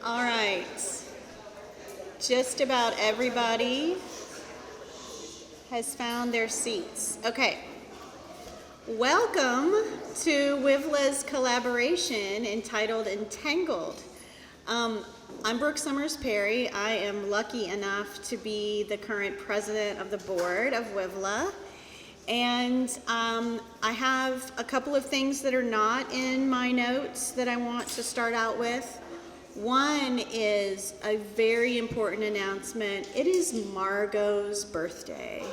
All right. Just about everybody has found their seats. Okay. Welcome to WiVLA's collaboration entitled Entangled. I'm Brooke Summers Perry. I am lucky enough to be the current president of the board of WiVLA. And I have a couple of things that are not in my notes that I want to start out with. One is a very important announcement. It is Margot's birthday.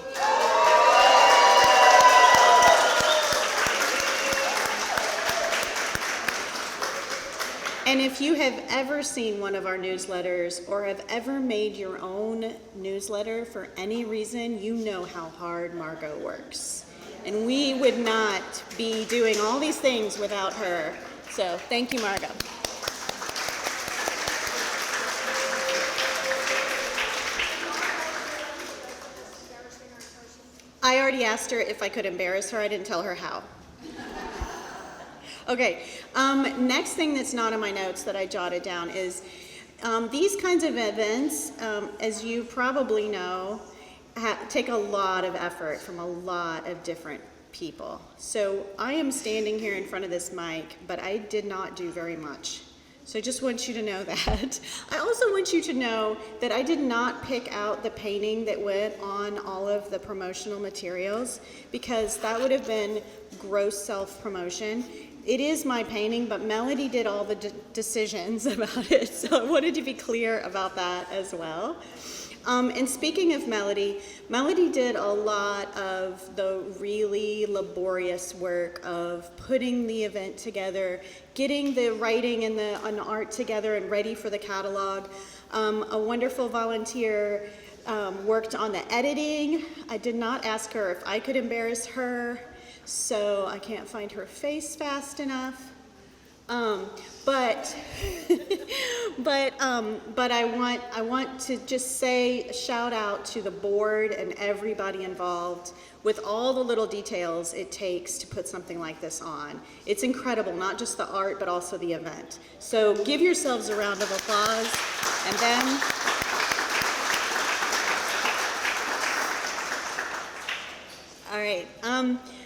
And if you have ever seen one of our newsletters or have ever made your own newsletter for any reason, you know how hard Margot works. And we would not be doing all these things without her. So thank you, Margot. I already asked her if I could embarrass her. I didn't tell her how. Okay, next thing that's not in my notes that I jotted down is these kinds of events, as you probably know, take a lot of effort from a lot of different people. So I am standing here in front of this mic, but I did not do very much. So I just want you to know that. I also want you to know that I did not pick out the painting that went on all of the promotional materials because that would have been gross self-promotion. It is my painting, but Melody did all the decisions about it, so I wanted to be clear about that as well. And speaking of Melody, Melody did a lot of the really laborious work of putting the event together, getting the writing and the art together and ready for the catalog. A wonderful volunteer worked on the editing. I did not ask her if I could embarrass her, so I can't find her face fast enough. But I want to just say a shout out to the board and everybody involved with all the little details it takes to put something like this on. It's incredible, not just the art, but also the event. So give yourselves a round of applause. And then, all right.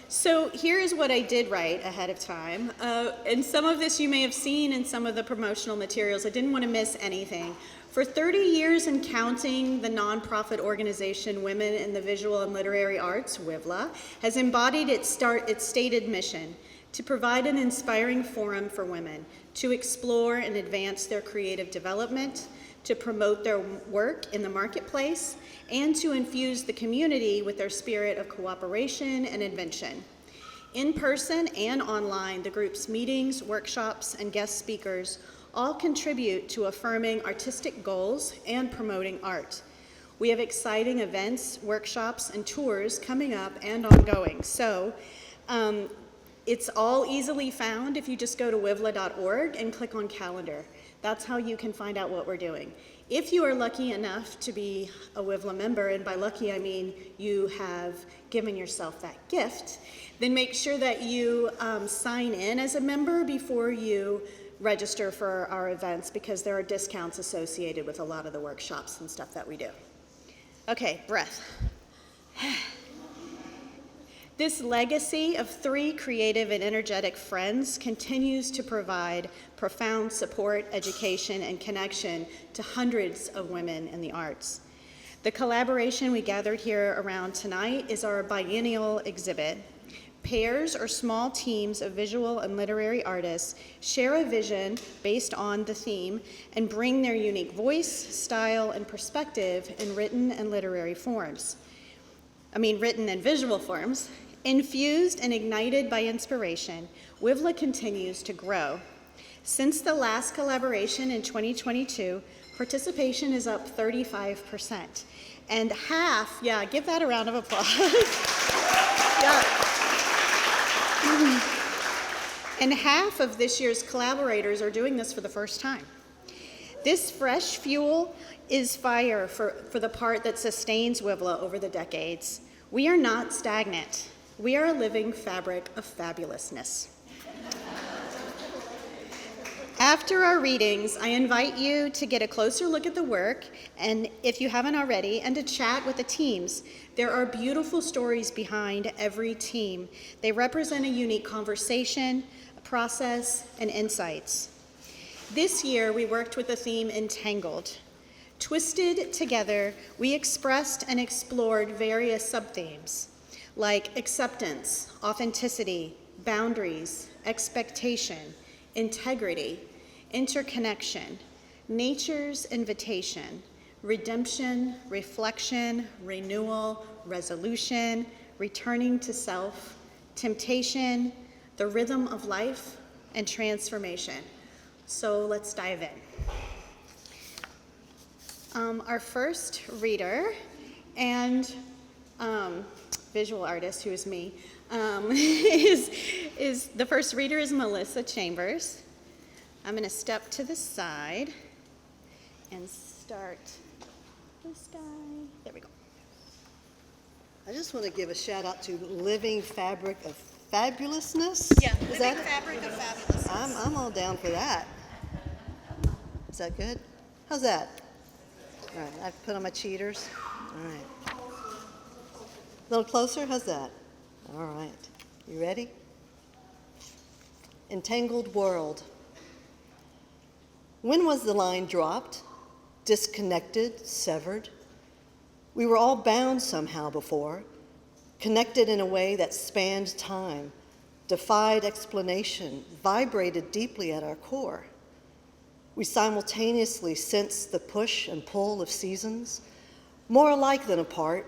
So here is what I did write ahead of time. And some of this you may have seen in some of the promotional materials. I didn't want to miss anything. For 30 years and counting, the nonprofit organization Women in the Visual and Literary Arts, WiVLA, has embodied its stated mission to provide an inspiring forum for women to explore and advance their creative development, to promote their work in the marketplace, and to infuse the community with their spirit of cooperation and invention. In person and online, the group's meetings, workshops, and guest speakers all contribute to affirming artistic goals and promoting art. We have exciting events, workshops, and tours coming up and ongoing. So it's all easily found if you just go to WiVLA.org and click on calendar. That's how you can find out what we're doing. If you are lucky enough to be a WiVLA member, and by lucky I mean you have given yourself that gift, then make sure that you sign in as a member before you register for our events because there are discounts associated with a lot of the workshops and stuff that we do. Okay, breath. This legacy of 3 creative and energetic friends continues to provide profound support, education, and connection to hundreds of women in the arts. The collaboration we gathered here around tonight is our biennial exhibit. Pairs or small teams of visual and literary artists share a vision based on the theme and bring their unique voice, style, and perspective in written and visual forms. Infused and ignited by inspiration, WiVLA continues to grow. Since the last collaboration in 2022, participation is up 35%. And half, give that a round of applause. And half of this year's collaborators are doing this for the first time. This fresh fuel is fire for the part that sustains WiVLA over the decades. We are not stagnant. We are a living fabric of fabulousness. After our readings, I invite you to get a closer look at the work, and if you haven't already, and to chat with the teams. There are beautiful stories behind every team. They represent a unique conversation, a process, and insights. This year, we worked with the theme Entangled. Twisted together, we expressed and explored various subthemes like acceptance, authenticity, boundaries, expectation, integrity, interconnection, nature's invitation, redemption, reflection, renewal, resolution, returning to self, temptation, the rhythm of life, and transformation. So let's dive in. Our first reader and visual artist, who is me, is the first reader is Melissa Chambers. I'm going to step to the side and start this guy. There we go. I just want to give a shout out to Living Fabric of Fabulousness. Yeah, Living Fabric of Fabulousness. I'm all down for that. Is that good? How's that? All right, I've put on my cheaters. All right. A little closer? How's that? All right. You ready? Entangled world. When was the line dropped? Disconnected? Severed? We were all bound somehow before, connected in a way that spanned time, defied explanation, vibrated deeply at our core. We simultaneously sensed the push and pull of seasons. More alike than apart,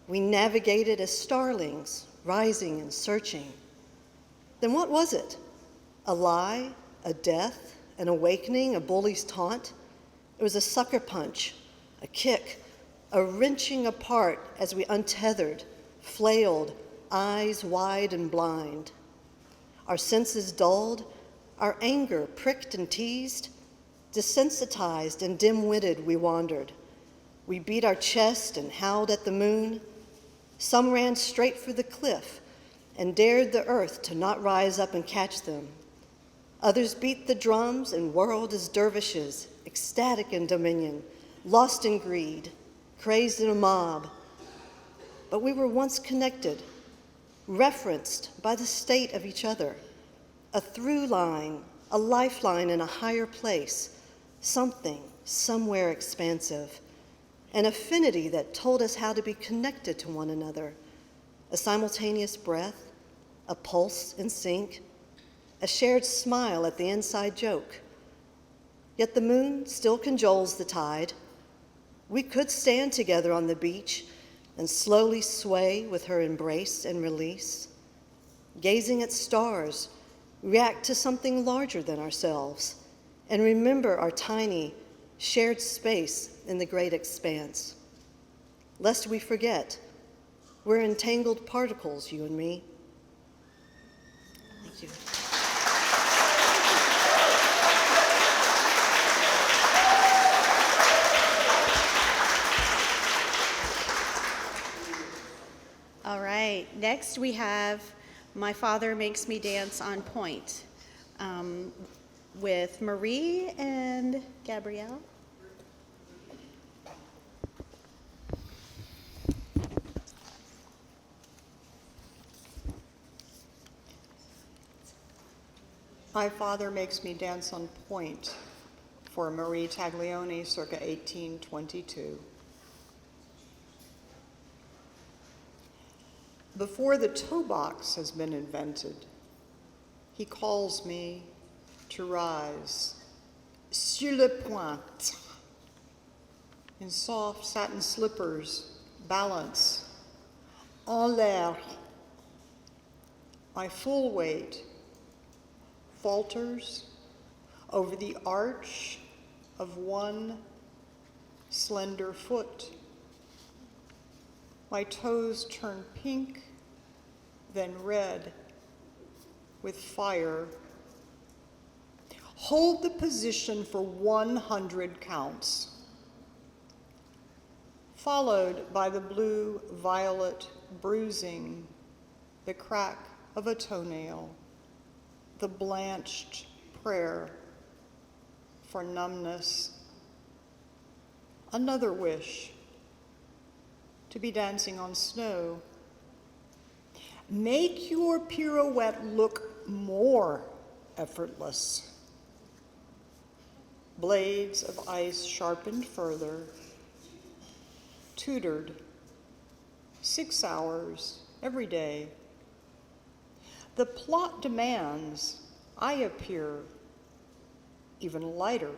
we navigated as starlings, rising and searching. Then what was it? A lie, a death, an awakening, a bully's taunt? It was a sucker punch, a kick, a wrenching apart as we untethered, flailed, eyes wide and blind. Our senses dulled, our anger pricked and teased. Desensitized and dim-witted, we wandered. We beat our chest and howled at the moon. Some ran straight for the cliff and dared the earth to not rise up and catch them. Others beat the drums and whirled as dervishes, ecstatic in dominion, lost in greed, crazed in a mob. But we were once connected, referenced by the state of each other, a through line, a lifeline in a higher place, something, somewhere expansive, an affinity that told us how to be connected to one another, a simultaneous breath, a pulse in sync, a shared smile at the inside joke. Yet the moon still cajoles the tide. We could stand together on the beach and slowly sway with her embrace and release, gazing at stars, react to something larger than ourselves, and remember our tiny, shared space in the great expanse. Lest we forget, we're entangled particles, you and me. Thank you. All right, next we have My Father Makes Me Dance on Point with Marie and Gabrielle. My Father Makes Me Dance on Point for Marie Taglioni, circa 1822. Before the toe box has been invented, he calls me to rise sur le point, in soft satin slippers, balance, en l'air. My full weight falters over the arch of one slender foot. My toes turn pink, then red with fire. Hold the position for 100 counts, followed by the blue-violet bruising, the crack of a toenail, the blanched prayer for numbness. Another wish, to be dancing on snow. Make your pirouette look more effortless. Blades of ice sharpened further, tutored 6 hours every day. The plot demands I appear even lighter,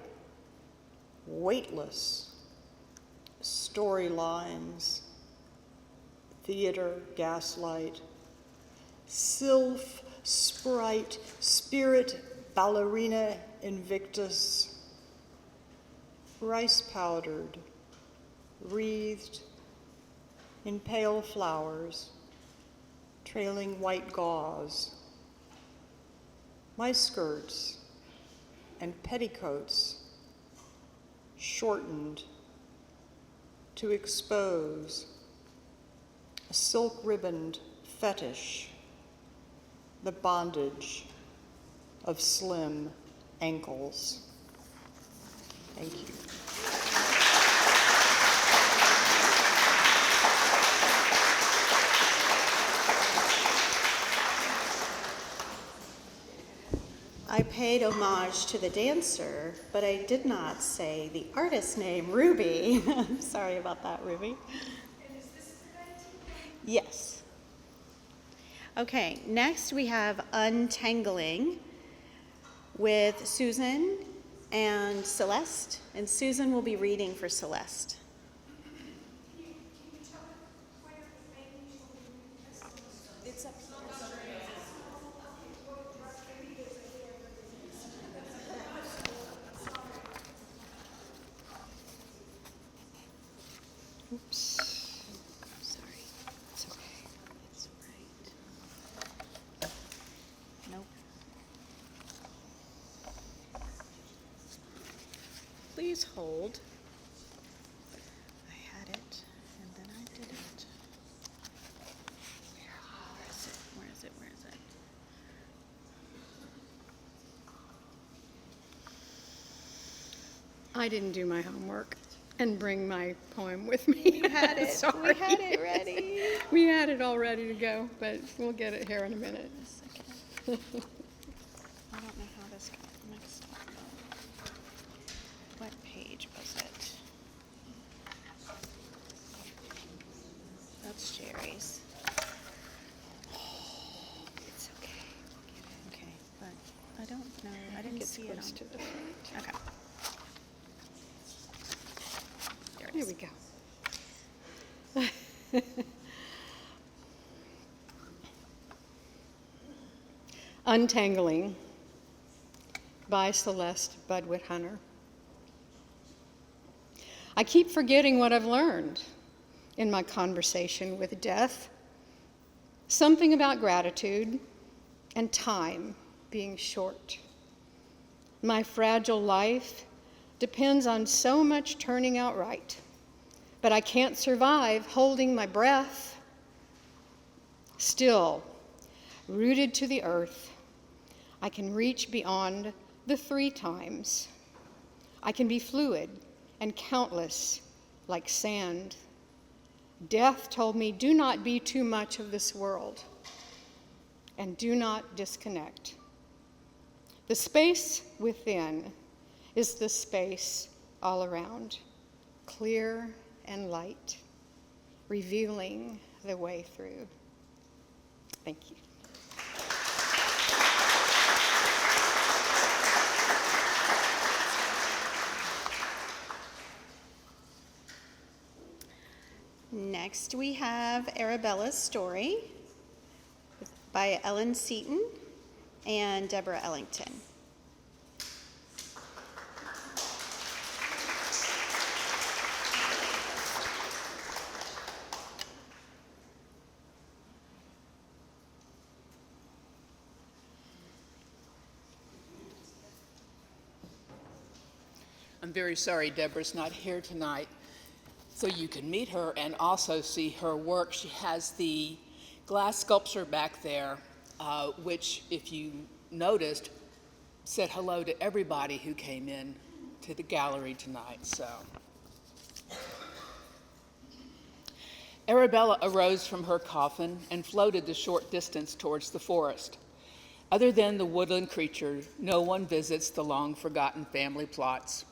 weightless. Storylines, theater, gaslight, sylph, sprite, spirit, ballerina, invictus, rice powdered, wreathed in pale flowers, trailing white gauze. My skirts and petticoats shortened to expose a silk-ribboned fetish, the bondage of slim ankles. Thank you. I paid homage to the dancer, but I did not say the artist's name, Ruby. I'm sorry about that, Ruby. And is this the 19th? Yes. Okay, next we have Untangling with Susan and Celeste, and Susan will be reading for Celeste. Can you tell it where the babies will be? It's up Oops. Sorry. It's okay. It's right. Nope. Please hold. I had it, and then I didn't. Where is it? Where is it? Where is it? I didn't do my homework and bring my poem with me. We had it. Sorry. We had it ready. We had it all ready to go, but we'll get it here in a minute. A second. I don't know how this got mixed up. What page was it? That's Jerry's. It's okay. We'll get it. Okay, but I don't know. I didn't see it on. Close to the front. Okay. There it There is. we go. Untangling by Celeste Budwit Hunter. I keep forgetting what I've learned in my conversation with death. Something about gratitude and time being short. My fragile life depends on so much turning out right, but I can't survive holding my breath. Still, rooted to the earth, I can reach beyond the 3 times. I can be fluid and countless like sand. Death told me, do not be too much of this world and do not disconnect. The space within is the space all around, clear and light, revealing the way through. Thank you. Next, we have Arabella's Story by Ellen Seaton and Deborah Ellington. I'm very sorry Deborah's not here tonight, so you can meet her and also see her work. She has the glass sculpture back there, which, if you noticed, said hello to everybody who came in to the gallery tonight, so. Arabella arose from her coffin and floated the short distance towards the forest. Other than the woodland creature, no one visits the long-forgotten family plots.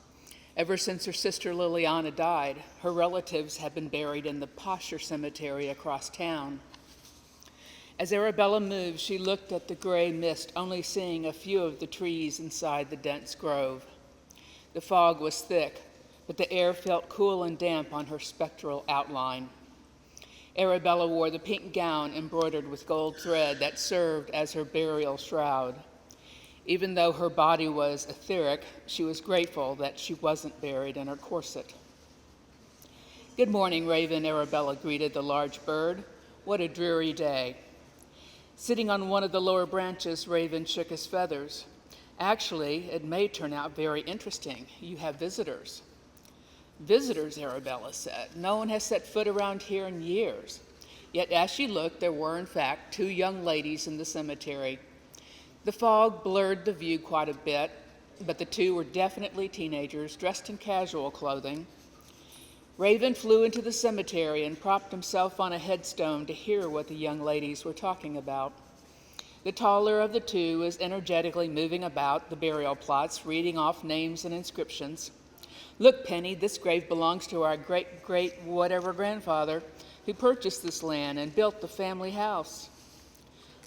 Ever since her sister Liliana died, her relatives have been buried in the posher cemetery across town. As Arabella moved, she looked at the gray mist, only seeing a few of the trees inside the dense grove. The fog was thick, but the air felt cool and damp on her spectral outline. Arabella wore the pink gown embroidered with gold thread that served as her burial shroud. Even though her body was etheric, she was grateful that she wasn't buried in her corset. "Good morning, Raven," Arabella greeted the large bird. "What a dreary day." Sitting on one of the lower branches, Raven shook his feathers. "Actually, it may turn out very interesting. You have visitors." "Visitors," Arabella said. "No one has set foot around here in years." Yet as she looked, there were in fact 2 young ladies in the cemetery. The fog blurred the view quite a bit, but the 2 were definitely teenagers dressed in casual clothing. Raven flew into the cemetery and propped himself on a headstone to hear what the young ladies were talking about. The taller of the 2 was energetically moving about the burial plots, reading off names and inscriptions. "Look, Penny, this grave belongs to our great-great-whatever grandfather who purchased this land and built the family house."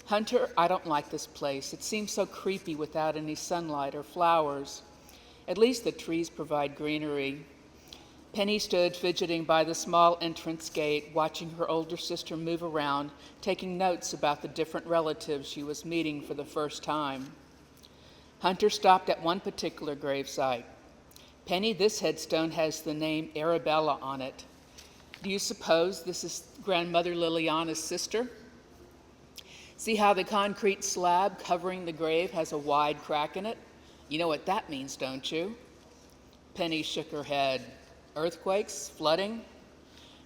"Hunter, I don't like this place. It seems so creepy without any sunlight or flowers. At least the trees provide greenery." Penny stood fidgeting by the small entrance gate, watching her older sister move around, taking notes about the different relatives she was meeting for the first time. Hunter stopped at one particular gravesite. "Penny, this headstone has the name Arabella on it. Do you suppose this is grandmother Liliana's sister? See how the concrete slab covering the grave has a wide crack in it? You know what that means, don't you?" Penny shook her head. "Earthquakes? Flooding?"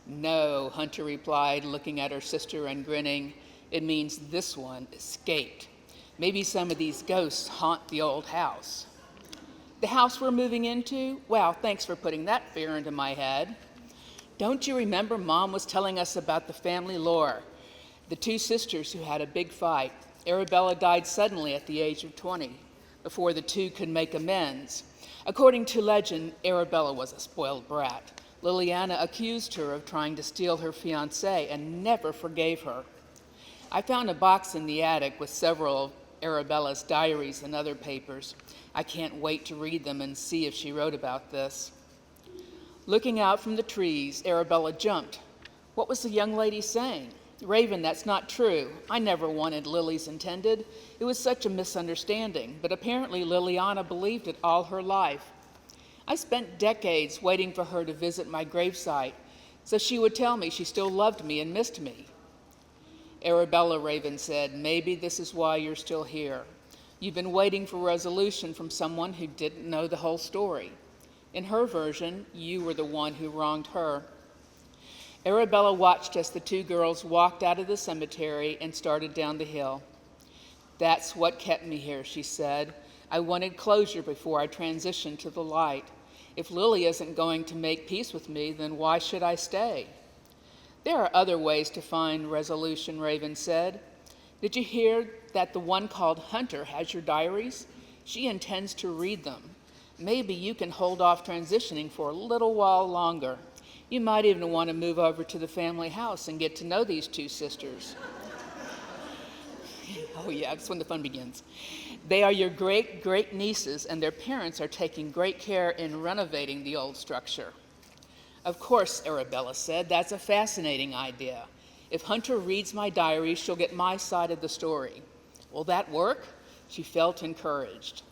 "No," Hunter replied, looking at her sister and grinning. "It means this one escaped. Maybe some of these ghosts haunt the old house." "The house we're moving into? Well, thanks for putting that fear into my head. Don't you remember Mom was telling us about the family lore? The 2 sisters who had a big fight. Arabella died suddenly at the age of 20, before the 2 could make amends. According to legend, Arabella was a spoiled brat. Liliana accused her of trying to steal her fiancé and never forgave her. I found a box in the attic with several of Arabella's diaries and other papers. I can't wait to read them and see if she wrote about this." Looking out from the trees, Arabella jumped. "What was the young lady saying?" "Raven, that's not true. I never wanted Lily's intended. It was such a misunderstanding, but apparently Liliana believed it all her life. I spent decades waiting for her to visit my gravesite, so she would tell me she still loved me and missed me." "Arabella," Raven said, "maybe this is why you're still here. You've been waiting for resolution from someone who didn't know the whole story. In her version, you were the one who wronged her." Arabella watched as the 2 girls walked out of the cemetery and started down the hill. "That's what kept me here," she said. "I wanted closure before I transitioned to the light. If Lily isn't going to make peace with me, then why should I stay?" "There are other ways to find resolution," Raven said. "Did you hear that the one called Hunter has your diaries? She intends to read them. Maybe you can hold off transitioning for a little while longer. You might even want to move over to the family house and get to know these 2 sisters." Oh yeah, that's when the fun begins. "They are your great-great nieces, and their parents are taking great care in renovating the old structure." "Of course," Arabella said, "that's a fascinating idea. If Hunter reads my diary, she'll get my side of the story. Will that work?" She felt encouraged.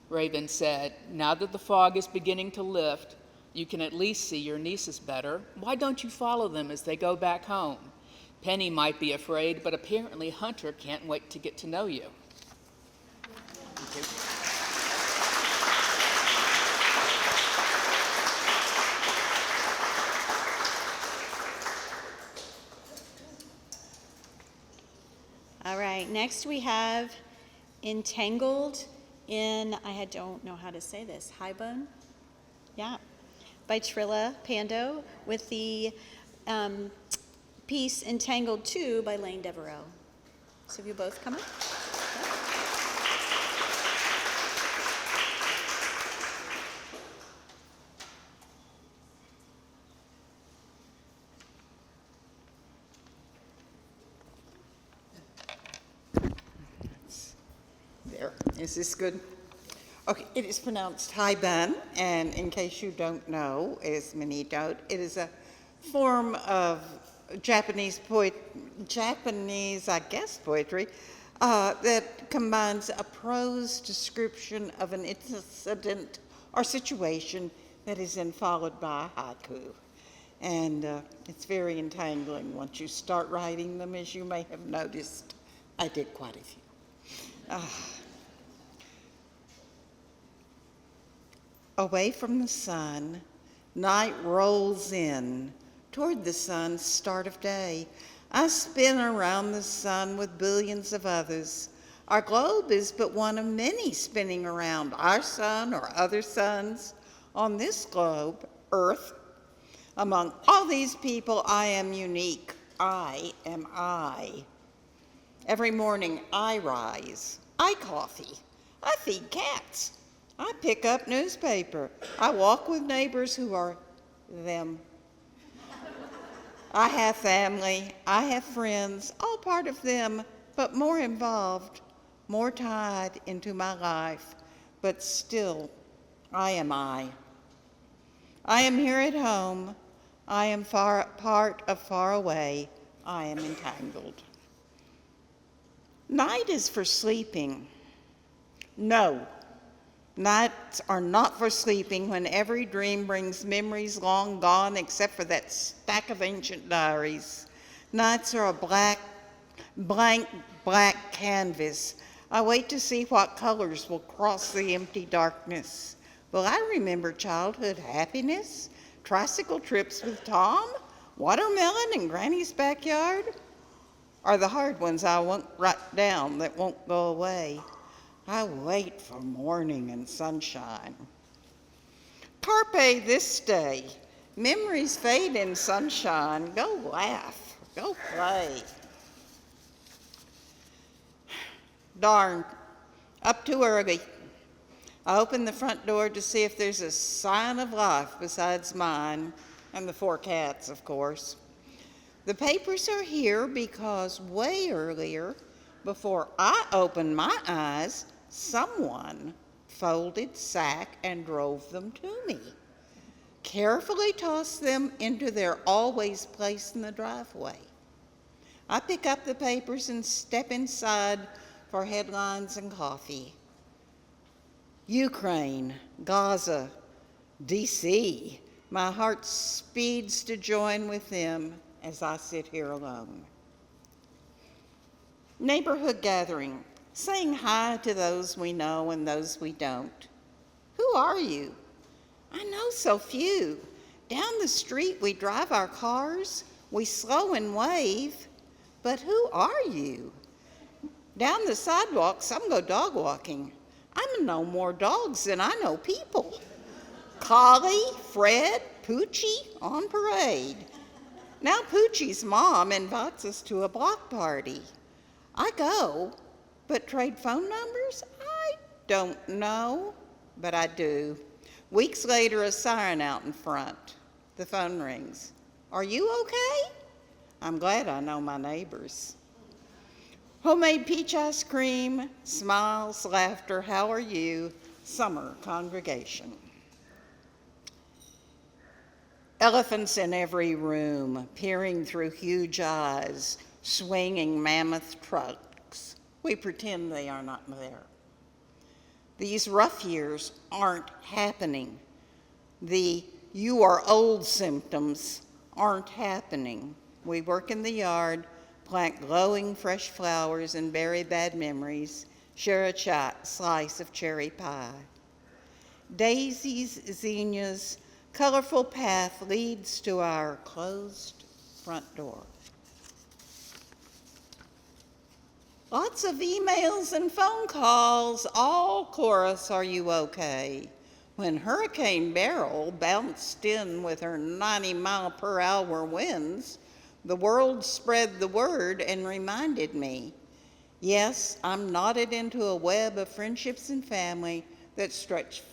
Raven said, "Now that the fog is beginning to lift, you can at least see your nieces better. Why don't you follow them as they go back home? Penny might be afraid, but apparently Hunter can't wait to get to know you." Thank you. All right, next we have Entangled in, I don't know how to say this, Hibon? Yeah, by Trilla Pando with the piece Entangled 2 by Lane Devereaux. So if you both come up. There. Is this good? Okay, it is pronounced Haiban, and in case you don't know, as many don't, it is a form of Japanese, I guess, poetry that combines a prose description of an incident or situation that is then followed by a haiku. And it's very entangling once you start writing them, as you may have noticed. I did quite a few. Away from the sun, night rolls in. Toward the sun's start of day, I spin around the sun with billions of others. Our globe is but one of many spinning around our sun or other suns. On this globe, Earth, among all these people, I am unique. I am I. Every morning I rise, I coffee, I feed cats, I pick up newspaper, I walk with neighbors who are them. I have family, I have friends, all part of them, but more involved, more tied into my life, but still, I am I. I am here at home, I am part of far away, I am entangled. Night is for sleeping. No, nights are not for sleeping when every dream brings memories long gone except for that stack of ancient diaries. Nights are a blank black canvas. I wait to see what colors will cross the empty darkness. Will I remember childhood happiness? Tricycle trips with Tom? Watermelon in Granny's backyard? Or the hard ones I won't write down that won't go away? I wait for morning and sunshine. Carpe this day. Memories fade in sunshine. Go laugh. Go play. Darn, up too early. I open the front door to see if there's a sign of life besides mine, and the 4 cats, of course. The papers are here because way earlier, before I opened my eyes, someone folded sack and drove them to me. Carefully tossed them into their always place in the driveway. I pick up the papers and step inside for headlines and coffee. Ukraine, Gaza, D.C. My heart speeds to join with them as I sit here alone. Neighborhood gathering, saying hi to those we know and those we don't. Who are you? I know so few. Down the street we drive our cars, we slow and wave, but who are you? Down the sidewalk, some go dog walking. I know more dogs than I know people. Collie, Fred, Poochie on parade. Now Poochie's mom invites us to a block party. I go, but trade phone numbers? I don't know, but I do. Weeks later, a siren out in front. The phone rings. Are you okay? I'm glad I know my neighbors. Homemade peach ice cream, smiles, laughter, how are you? Summer congregation. Elephants in every room, peering through huge eyes, swinging mammoth trucks. We pretend they are not there. These rough years aren't happening. The you are old symptoms aren't happening. We work in the yard, plant glowing fresh flowers and bury bad memories, share a slice of cherry pie. Daisies, zinnias, colorful path leads to our closed front door. Lots of emails and phone calls, all chorus, are you okay? When Hurricane Beryl bounced in with her 90-mile-per-hour winds, the world spread the word and reminded me, yes, I'm knotted into a web of friendships and family that stretch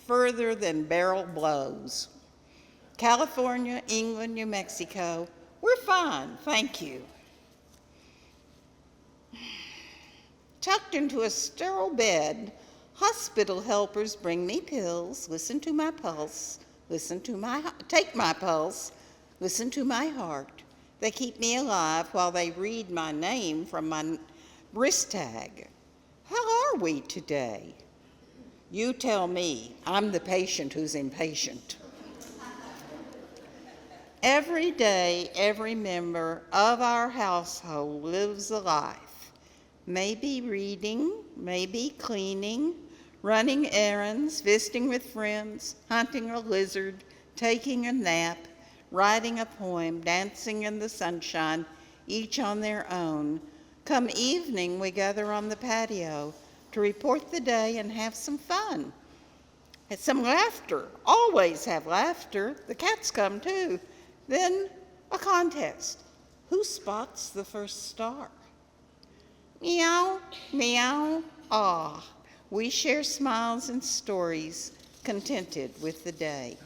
further than Beryl blows. California, England, New Mexico, we're fine, thank you. Tucked into a sterile bed, hospital helpers bring me pills, listen to my pulse, take my pulse, listen to my heart. They keep me alive while they read my name from my wrist tag. How are we today? You tell me, I'm the patient who's impatient. Every day, every member of our household lives a life. Maybe reading, maybe cleaning, running errands, visiting with friends, hunting a lizard, taking a nap, writing a poem, dancing in the sunshine, each on their own. Come evening, we gather on the patio to report the day and have some fun. And some laughter, always have laughter. The cats come too. Then a contest. Who spots the first star? Meow, meow, ah. We share smiles and stories, contented with the day.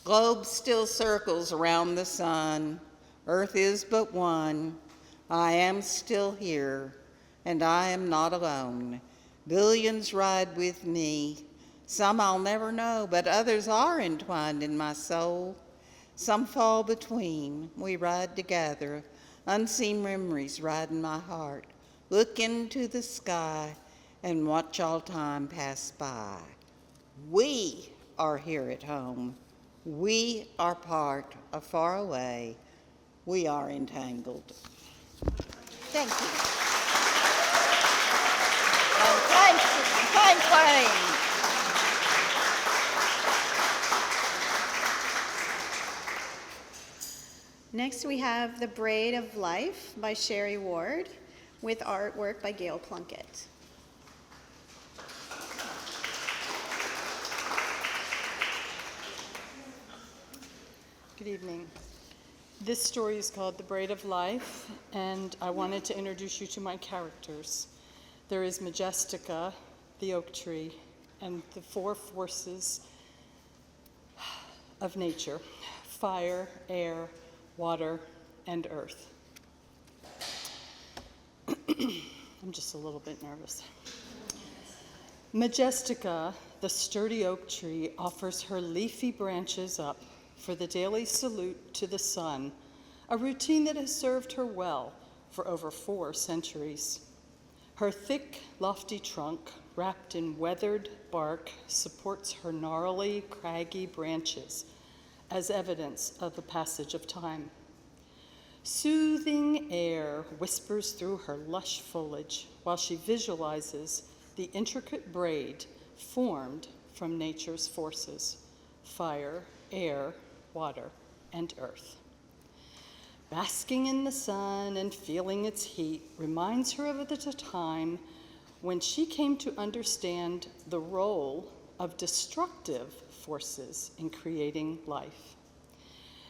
Globe still circles around the sun. Earth is but one. I am still here, and I am not alone. Billions ride with me. Some I'll never know, but others are entwined in my soul. Some fall between. We ride together. Unseen memories ride in my heart. Look into the sky and watch all time pass by. We are here at home. We are part of far away. We are entangled. Thank you. And thanks, Wayne. Next, we have The Braid of Life by Sherry Ward with artwork by Gail Plunkett. Good evening. This story is called The Braid of Life, and I wanted to introduce you to my characters. There is Majestica, the oak tree, and the four forces of nature: fire, air, water, and earth. I'm just a little bit nervous. Majestica, the sturdy oak tree, offers her leafy branches up for the daily salute to the sun, a routine that has served her well for over 4 centuries. Her thick, lofty trunk, wrapped in weathered bark, supports her gnarly, craggy branches as evidence of the passage of time. Soothing air whispers through her lush foliage while she visualizes the intricate braid formed from nature's forces: fire, air, water, and earth. Basking in the sun and feeling its heat reminds her of the time when she came to understand the role of destructive forces in creating life.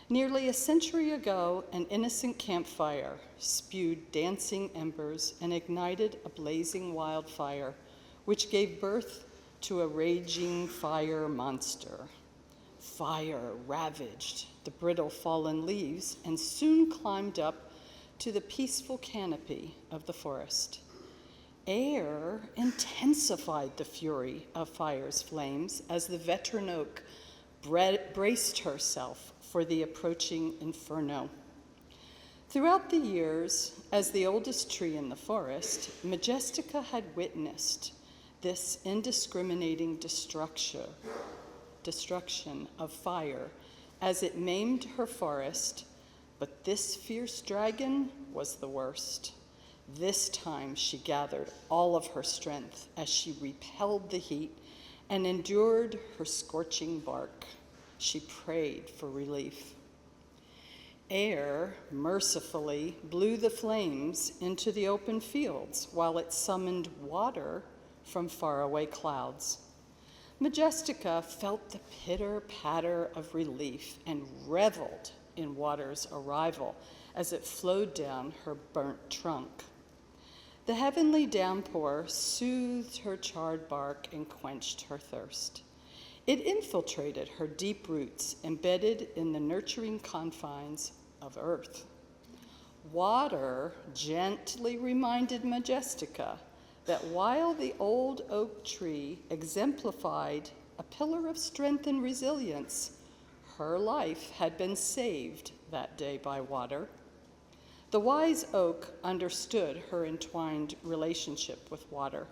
Nearly a century ago, an innocent campfire spewed dancing embers and ignited a blazing wildfire, which gave birth to a raging fire monster. Fire ravaged the brittle fallen leaves and soon climbed up to the peaceful canopy of the forest. Air intensified the fury of fire's flames as the veteran oak braced herself for the approaching inferno. Throughout the years, as the oldest tree in the forest, Majestica had witnessed this indiscriminating destruction of fire as it maimed her forest, but this fierce dragon was the worst. This time she gathered all of her strength as she repelled the heat and endured her scorching bark. She prayed for relief. Air mercifully blew the flames into the open fields while it summoned water from faraway clouds. Majestica felt the pitter-patter of relief and reveled in water's arrival as it flowed down her burnt trunk. The heavenly downpour soothed her charred bark and quenched her thirst. It infiltrated her deep roots, embedded in the nurturing confines of earth. Water gently reminded Majestica that while the old oak tree exemplified a pillar of strength and resilience, her life had been saved that day by water. The wise oak understood her entwined relationship with water,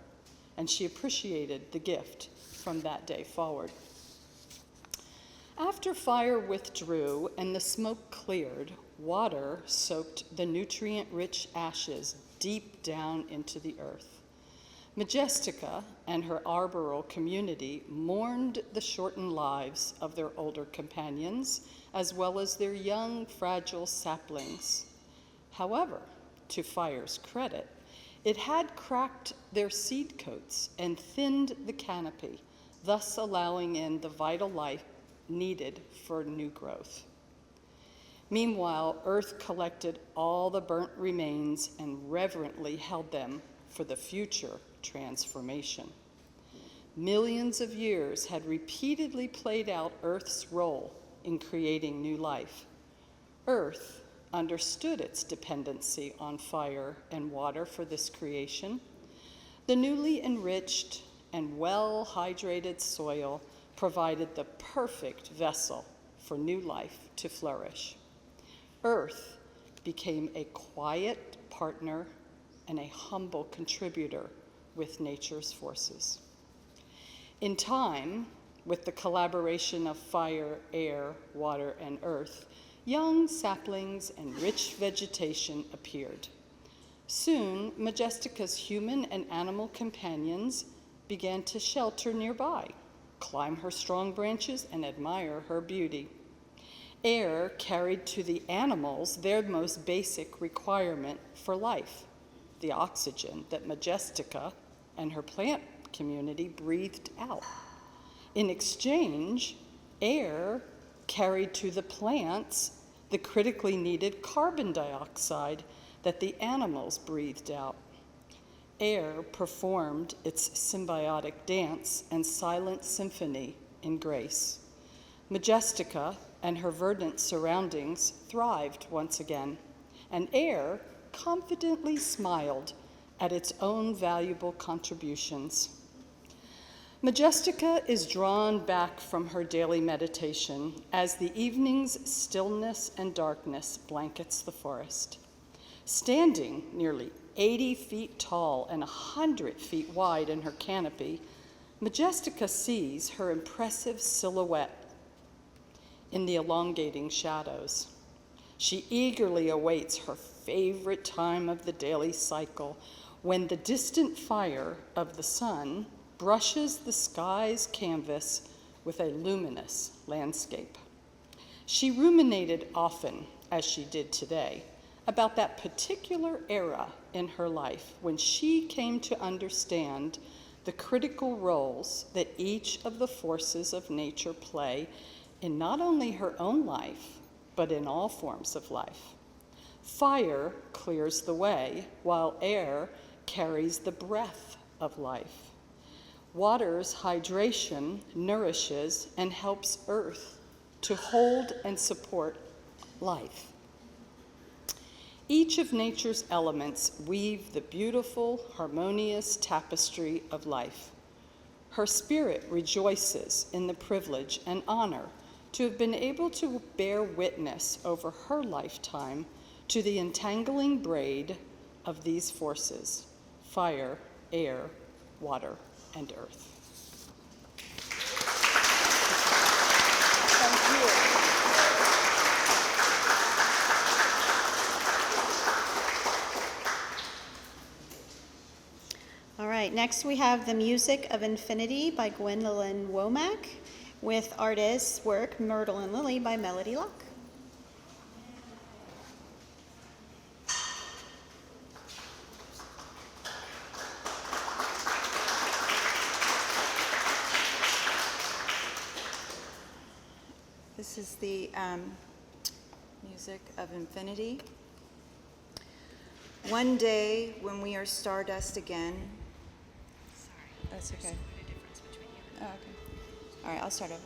and she appreciated the gift from that day forward. After fire withdrew and the smoke cleared, water soaked the nutrient-rich ashes deep down into the earth. Majestica and her arboreal community mourned the shortened lives of their older companions, as well as their young, fragile saplings. However, to fire's credit, it had cracked their seed coats and thinned the canopy, thus allowing in the vital life needed for new growth. Meanwhile, Earth collected all the burnt remains and reverently held them for the future transformation. Millions of years had repeatedly played out Earth's role in creating new life. Earth understood its dependency on fire and water for this creation. The newly enriched and well-hydrated soil provided the perfect vessel for new life to flourish. Earth became a quiet partner and a humble contributor with nature's forces. In time, with the collaboration of fire, air, water, and earth, young saplings and rich vegetation appeared. Soon, Majestica's human and animal companions began to shelter nearby, climb her strong branches, and admire her beauty. Air carried to the animals their most basic requirement for life, the oxygen that Majestica and her plant community breathed out. In exchange, air carried to the plants the critically needed carbon dioxide that the animals breathed out. Air performed its symbiotic dance and silent symphony in grace. Majestica and her verdant surroundings thrived once again, and air confidently smiled at its own valuable contributions. Majestica is drawn back from her daily meditation as the evening's stillness and darkness blankets the forest. Standing nearly 80 feet tall and 100 feet wide in her canopy, Majestica sees her impressive silhouette in the elongating shadows. She eagerly awaits her favorite time of the daily cycle, when the distant fire of the sun brushes the sky's canvas with a luminous landscape. She ruminated often, as she did today, about that particular era in her life when she came to understand the critical roles that each of the forces of nature play in not only her own life, but in all forms of life. Fire clears the way, while air carries the breath of life. Water's hydration nourishes and helps earth to hold and support life. Each of nature's elements weave the beautiful, harmonious tapestry of life. Her spirit rejoices in the privilege and honor to have been able to bear witness over her lifetime to the entangling braid of these forces: fire, air, water, and earth. Thank you. All right, next we have The Music of Infinity by Gwendolyn Womack with artist's work Myrtle and Lily by Melody Locke. This is the music of infinity. One day when we are stardust again. Sorry. That's okay. Oh, okay. All right, I'll start over.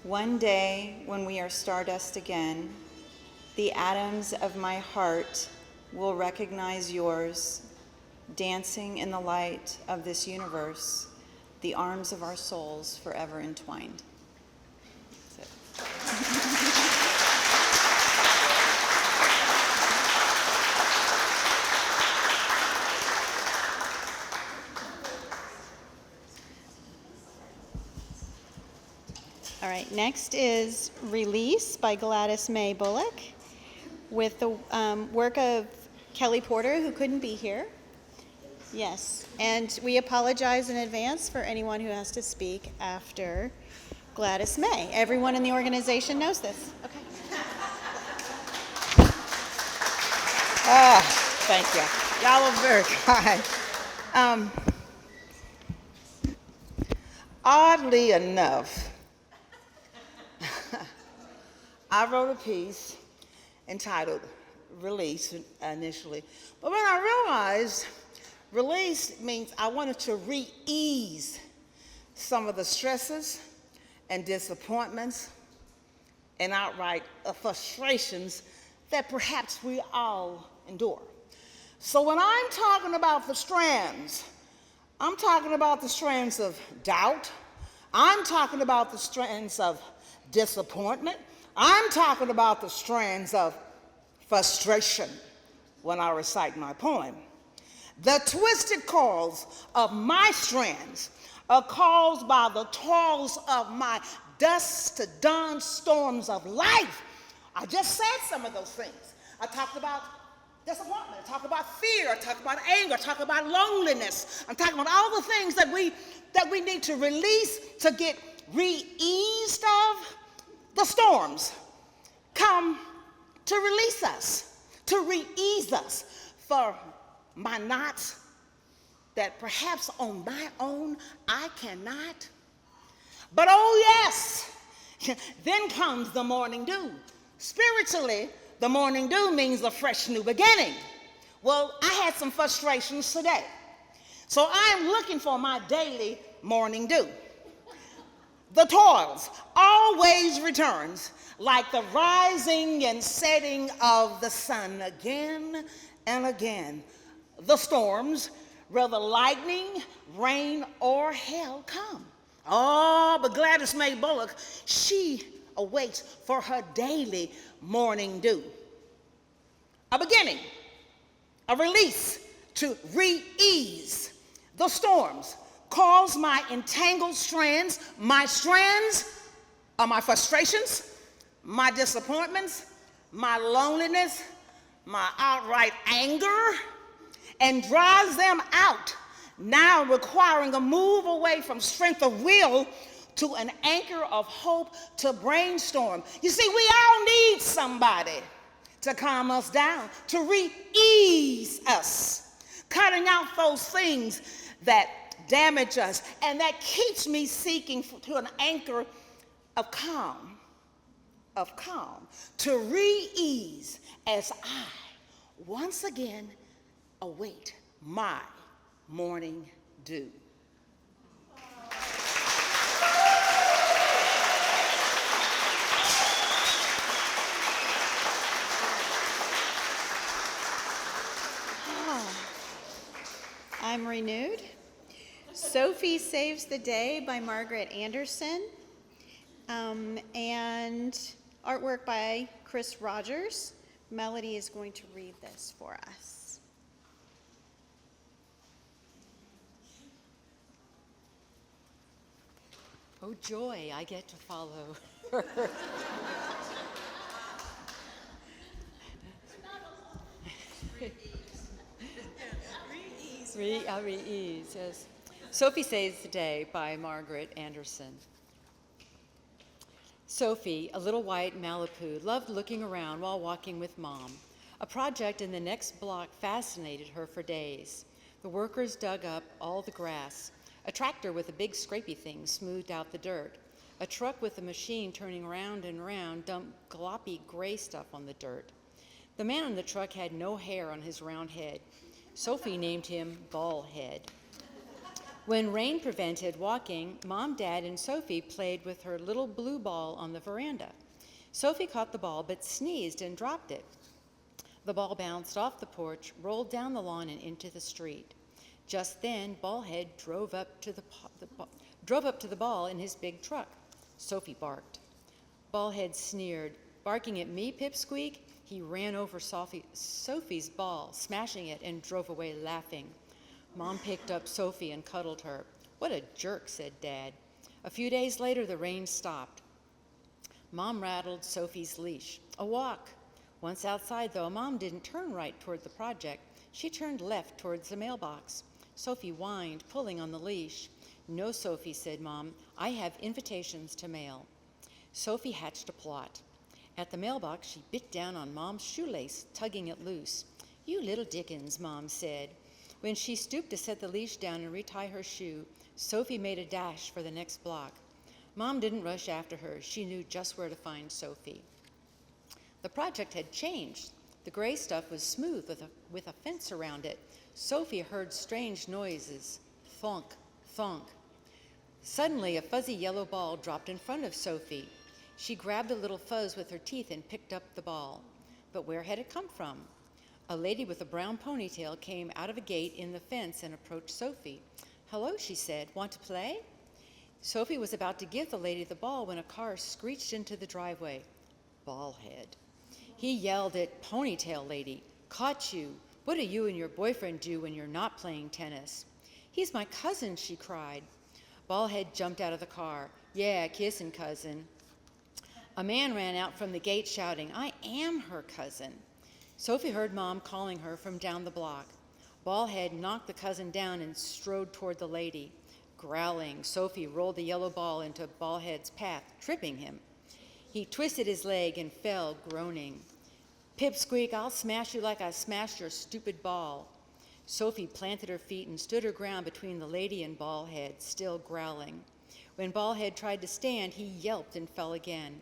One day when we are stardust again, the atoms of my heart will recognize yours, dancing in the light of this universe, the arms of our souls forever entwined. That's it. All right, next is Release by Gladys May Bullock with the work of Kelly Porter, who couldn't be here. Yes, and we apologize in advance for anyone who has to speak after Gladys May. Everyone in the organization knows this. Okay. Thank you. Y'all are very kind. Oddly enough, I wrote a piece entitled Release initially, but when I realized release means I wanted to re-ease some of the stresses and disappointments and outright frustrations that perhaps we all endure. So when I'm talking about the strands, I'm talking about the strands of doubt. I'm talking about the strands of disappointment. I'm talking about the strands of frustration when I recite my poem. The twisted coils of my strands are caused by the toils of my dusk to dawn storms of life. I just said some of those things. I talked about disappointment, I talked about fear, I talked about anger, I talked about loneliness. I'm talking about all the things that we need to release to get re-eased of. The storms come to release us, to re-ease us for my knots that perhaps on my own I cannot. But oh yes, then comes the morning dew. Spiritually, the morning dew means a fresh new beginning. Well, I had some frustrations today, so I'm looking for my daily morning dew. The toils always returns like the rising and setting of the sun again and again. The storms, whether lightning, rain, or hail come. Oh, but Gladys May Bullock, she awaits for her daily morning dew. A beginning, a release to re-ease the storms. Cause my entangled strands. My strands are my frustrations, my disappointments, my loneliness, my outright anger, and drives them out, now requiring a move away from strength of will to an anchor of hope to brainstorm. You see, we all need somebody to calm us down, to re-ease us, cutting out those things that damage us, and that keeps me seeking to an anchor of calm, to re-ease as I once again await my morning dew. I'm renewed. Sophie Saves the Day by Margaret Anderson, and artwork by Chris Rogers. Melody is going to read this for us. Oh, joy, I get to follow. Re-ease, yes. Sophie Saves the Day by Margaret Anderson. Sophie, a little white Malibu, loved looking around while walking with Mom. A project in the next block fascinated her for days. The workers dug up all the grass. A tractor with a big scrapey thing smoothed out the dirt. A truck with a machine turning round and round dumped gloppy gray stuff on the dirt. The man on the truck had no hair on his round head. Sophie named him Ball Head. When rain prevented walking, Mom, Dad, and Sophie played with her little blue ball on the veranda. Sophie caught the ball but sneezed and dropped it. The ball bounced off the porch, rolled down the lawn, and into the street. Just then, Ballhead drove up to the ball in his big truck. Sophie barked. Ballhead sneered. Barking at me, Pipsqueak? He ran over Sophie's ball, smashing it, and drove away laughing. Mom picked up Sophie and cuddled her. What a jerk, said Dad. A few days later, the rain stopped. Mom rattled Sophie's leash. A walk. Once outside, though, Mom didn't turn right toward the project. She turned left towards the mailbox. Sophie whined, pulling on the leash. No, Sophie, said Mom. I have invitations to mail. Sophie hatched a plot. At the mailbox, she bit down on Mom's shoelace, tugging it loose. You little Dickens, Mom said. When she stooped to set the leash down and retie her shoe, Sophie made a dash for the next block. Mom didn't rush after her. She knew just where to find Sophie. The project had changed. The gray stuff was smooth with a fence around it. Sophie heard strange noises. Thunk, thunk. Suddenly, a fuzzy yellow ball dropped in front of Sophie. She grabbed a little fuzz with her teeth and picked up the ball. But where had it come from? A lady with a brown ponytail came out of a gate in the fence and approached Sophie. Hello, she said. Want to play? Sophie was about to give the lady the ball when a car screeched into the driveway. Ballhead. He yelled at Ponytail Lady. Caught you. What do you and your boyfriend do when you're not playing tennis? He's my cousin, she cried. Ballhead jumped out of the car. Yeah, kissing cousin. A man ran out from the gate shouting, I am her cousin. Sophie heard Mom calling her from down the block. Ballhead knocked the cousin down and strode toward the lady. Growling, Sophie rolled the yellow ball into Ballhead's path, tripping him. He twisted his leg and fell, groaning. Pipsqueak, I'll smash you like I smashed your stupid ball. Sophie planted her feet and stood her ground between the lady and Ballhead, still growling. When Ballhead tried to stand, he yelped and fell again.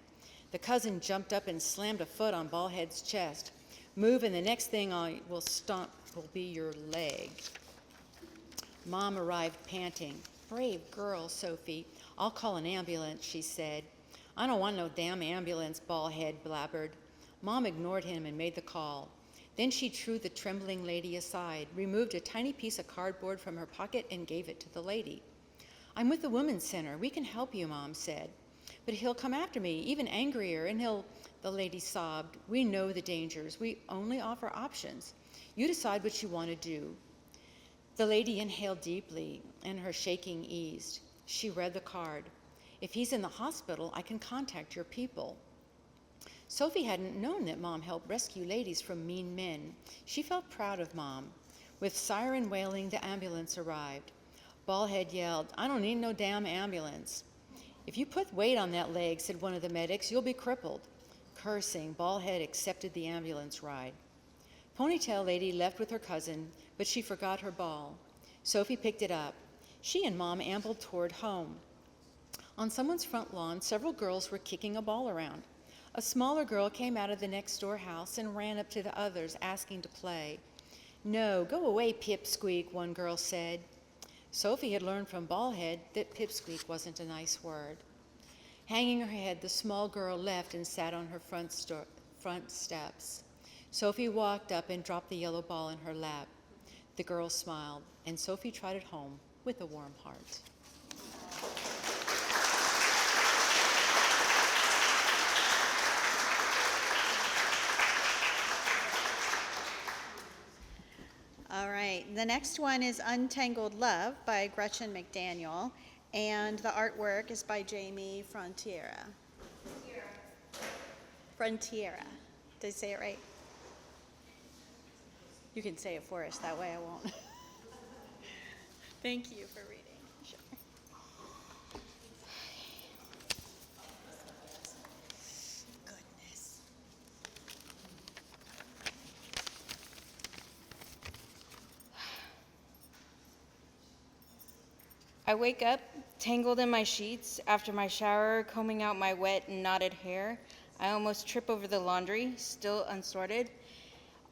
The cousin jumped up and slammed a foot on Ballhead's chest. Move, and the next thing I will stomp will be your leg. Mom arrived panting. Brave girl, Sophie. I'll call an ambulance, she said. I don't want no damn ambulance, Ballhead blabbered. Mom ignored him and made the call. Then she drew the trembling lady aside, removed a tiny piece of cardboard from her pocket, and gave it to the lady. I'm with the Women's Center. We can help you, Mom said. But he'll come after me, even angrier, and the lady sobbed. We know the dangers. We only offer options. You decide what you want to do. The lady inhaled deeply, and her shaking eased. She read the card. If he's in the hospital, I can contact your people. Sophie hadn't known that Mom helped rescue ladies from mean men. She felt proud of Mom. With siren wailing, the ambulance arrived. Ballhead yelled, I don't need no damn ambulance. If you put weight on that leg, said one of the medics, you'll be crippled. Cursing, Ballhead accepted the ambulance ride. Ponytail Lady left with her cousin, but she forgot her ball. Sophie picked it up. She and Mom ambled toward home. On someone's front lawn, several girls were kicking a ball around. A smaller girl came out of the next door house and ran up to the others, asking to play. No, go away, Pipsqueak, one girl said. Sophie had learned from Ballhead that Pipsqueak wasn't a nice word. Hanging her head, the small girl left and sat on her front steps. Sophie walked up and dropped the yellow ball in her lap. The girl smiled, and Sophie trotted home with a warm heart. All right, the next one is Untangled Love by Gretchen McDaniel, and the artwork is by Jamie Frontiera. Frontiera. Did I say it right? You can say it for us, that way I won't. Thank you for reading. Sure. Goodness. I wake up, tangled in my sheets, after my shower, combing out my wet and knotted hair. I almost trip over the laundry, still unsorted.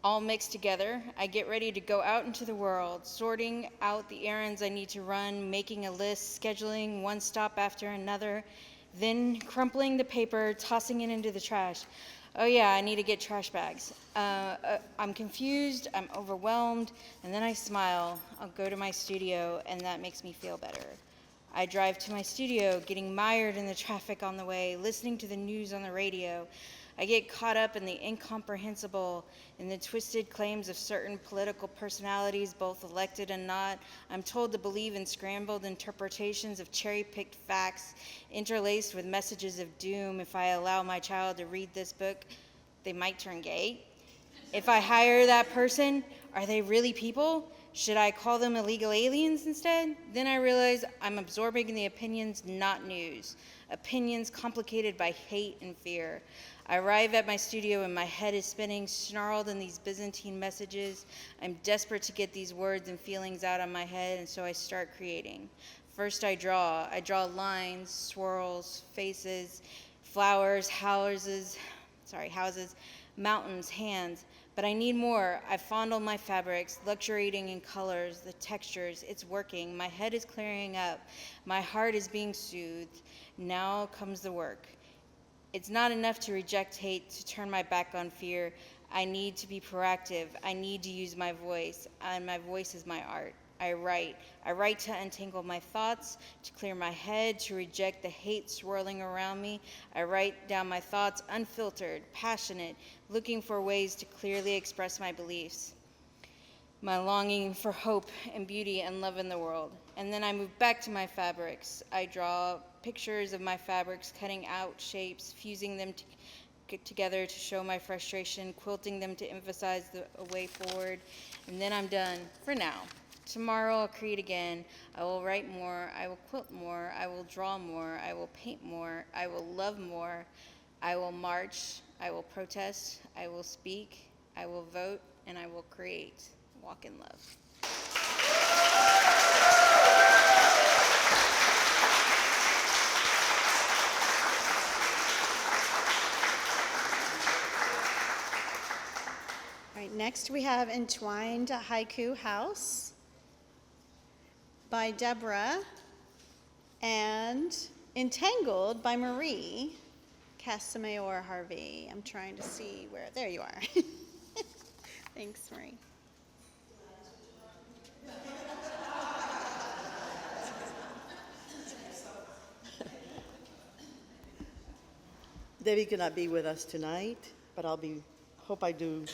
All mixed together, I get ready to go out into the world, sorting out the errands I need to run, making a list, scheduling one stop after another, then crumpling the paper, tossing it into the trash. Oh yeah, I need to get trash bags. I'm confused, I'm overwhelmed, and then I smile. I'll go to my studio, and that makes me feel better. I drive to my studio, getting mired in the traffic on the way, listening to the news on the radio. I get caught up in the incomprehensible, in the twisted claims of certain political personalities, both elected and not. I'm told to believe in scrambled interpretations of cherry-picked facts, interlaced with messages of doom. If I allow my child to read this book, they might turn gay. If I hire that person, are they really people? Should I call them illegal aliens instead? Then I realize I'm absorbing the opinions, not news. Opinions complicated by hate and fear. I arrive at my studio and my head is spinning, snarled in these Byzantine messages. I'm desperate to get these words and feelings out of my head, and so I start creating. First I draw. I draw lines, swirls, faces, flowers, houses, mountains, hands. But I need more. I fondle my fabrics, luxuriating in colors, the textures. It's working. My head is clearing up. My heart is being soothed. Now comes the work. It's not enough to reject hate, to turn my back on fear. I need to be proactive. I need to use my voice, and my voice is my art. I write. I write to untangle my thoughts, to clear my head, to reject the hate swirling around me. I write down my thoughts, unfiltered, passionate, looking for ways to clearly express my beliefs, my longing for hope and beauty and love in the world. And then I move back to my fabrics. I draw pictures of my fabrics, cutting out shapes, fusing them together to show my frustration, quilting them to emphasize a way forward. And then I'm done for now. Tomorrow I'll create again. I will write more. I will quilt more. I will draw more. I will paint more. I will love more. I will march. I will protest. I will speak. I will vote. And I will create. Walk in love. All right, next we have Entwined Haiku House by Deborah and Entangled by Marie Casamayor Harvey. I'm trying to see where, there you are. Thanks, Marie. Debbie cannot be with us tonight, but hope I do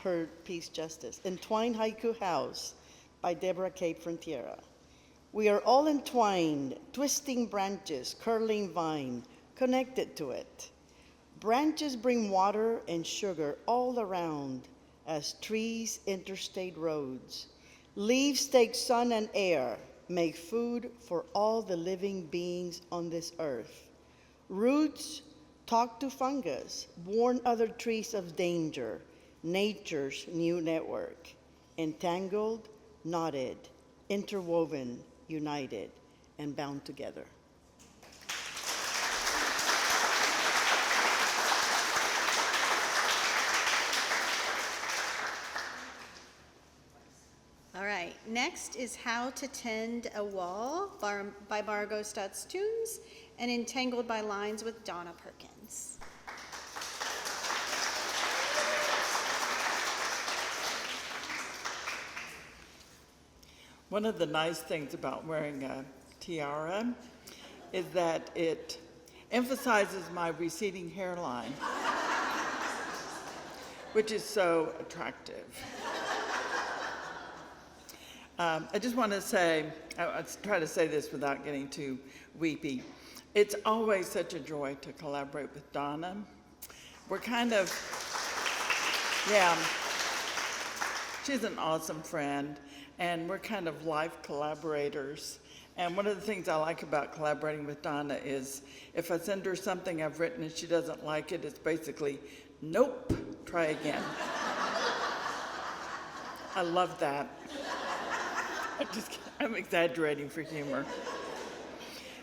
her piece justice. Entwined Haiku House by Deborah K. Frontiera. We are all entwined, twisting branches, curling vine, connected to it. Branches bring water and sugar all around as trees interstate roads. Leaves take sun and air, make food for all the living beings on this earth. Roots talk to fungus, warn other trees of danger, nature's new network. Entangled, knotted, interwoven, united, and bound together. All right, next is How to Tend a Wall by Margot Stutz-Tombs and Entangled by Lines with Donna Perkins. One of the nice things about wearing a tiara is that it emphasizes my receding hairline, which is so attractive. I just want to say, I'll try to say this without getting too weepy. It's always such a joy to collaborate with Donna. We're kind of, she's an awesome friend, and we're kind of life collaborators. And one of the things I like about collaborating with Donna is if I send her something I've written and she doesn't like it, it's basically, nope, try again. I love that. I'm exaggerating for humor.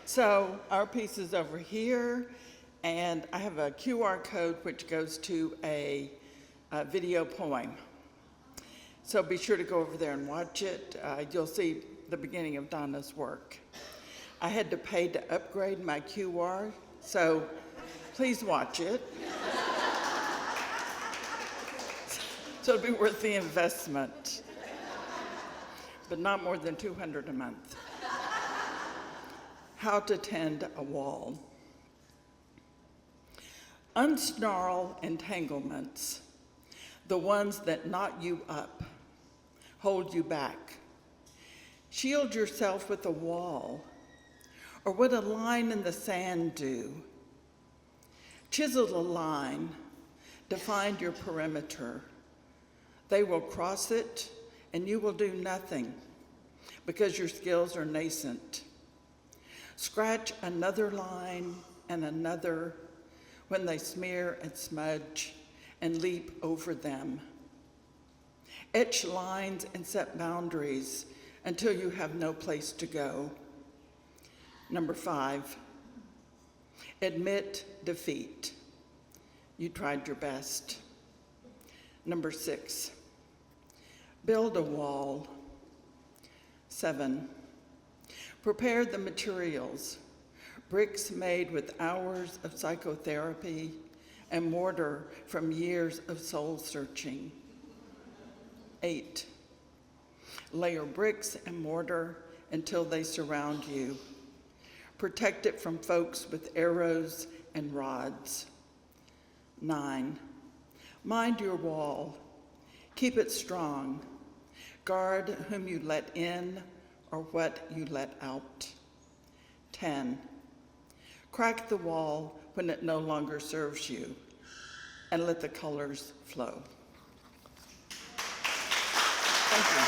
So our piece is over here, and I have a QR code which goes to a video poem. So be sure to go over there and watch it. You'll see the beginning of Donna's work. I had to pay to upgrade my QR, so please watch it. So it'll be worth the investment, but not more than $200 a month. How to tend a wall. Unsnarl entanglements, the ones that knot you up, hold you back. Shield yourself with a wall, or would a line in the sand do? Chisel a line, define your perimeter. They will cross it, and you will do nothing because your skills are nascent. Scratch another line and another when they smear and smudge and leap over them. Etch lines and set boundaries until you have no place to go. Number 5, admit defeat. You tried your best. Number 6, build a wall. 7, prepare the materials, bricks made with hours of psychotherapy and mortar from years of soul searching. 8, layer bricks and mortar until they surround you. Protect it from folks with arrows and rods. 9, mind your wall. Keep it strong. Guard whom you let in or what you let out. 10, crack the wall when it no longer serves you, and let the colors flow. Thank you.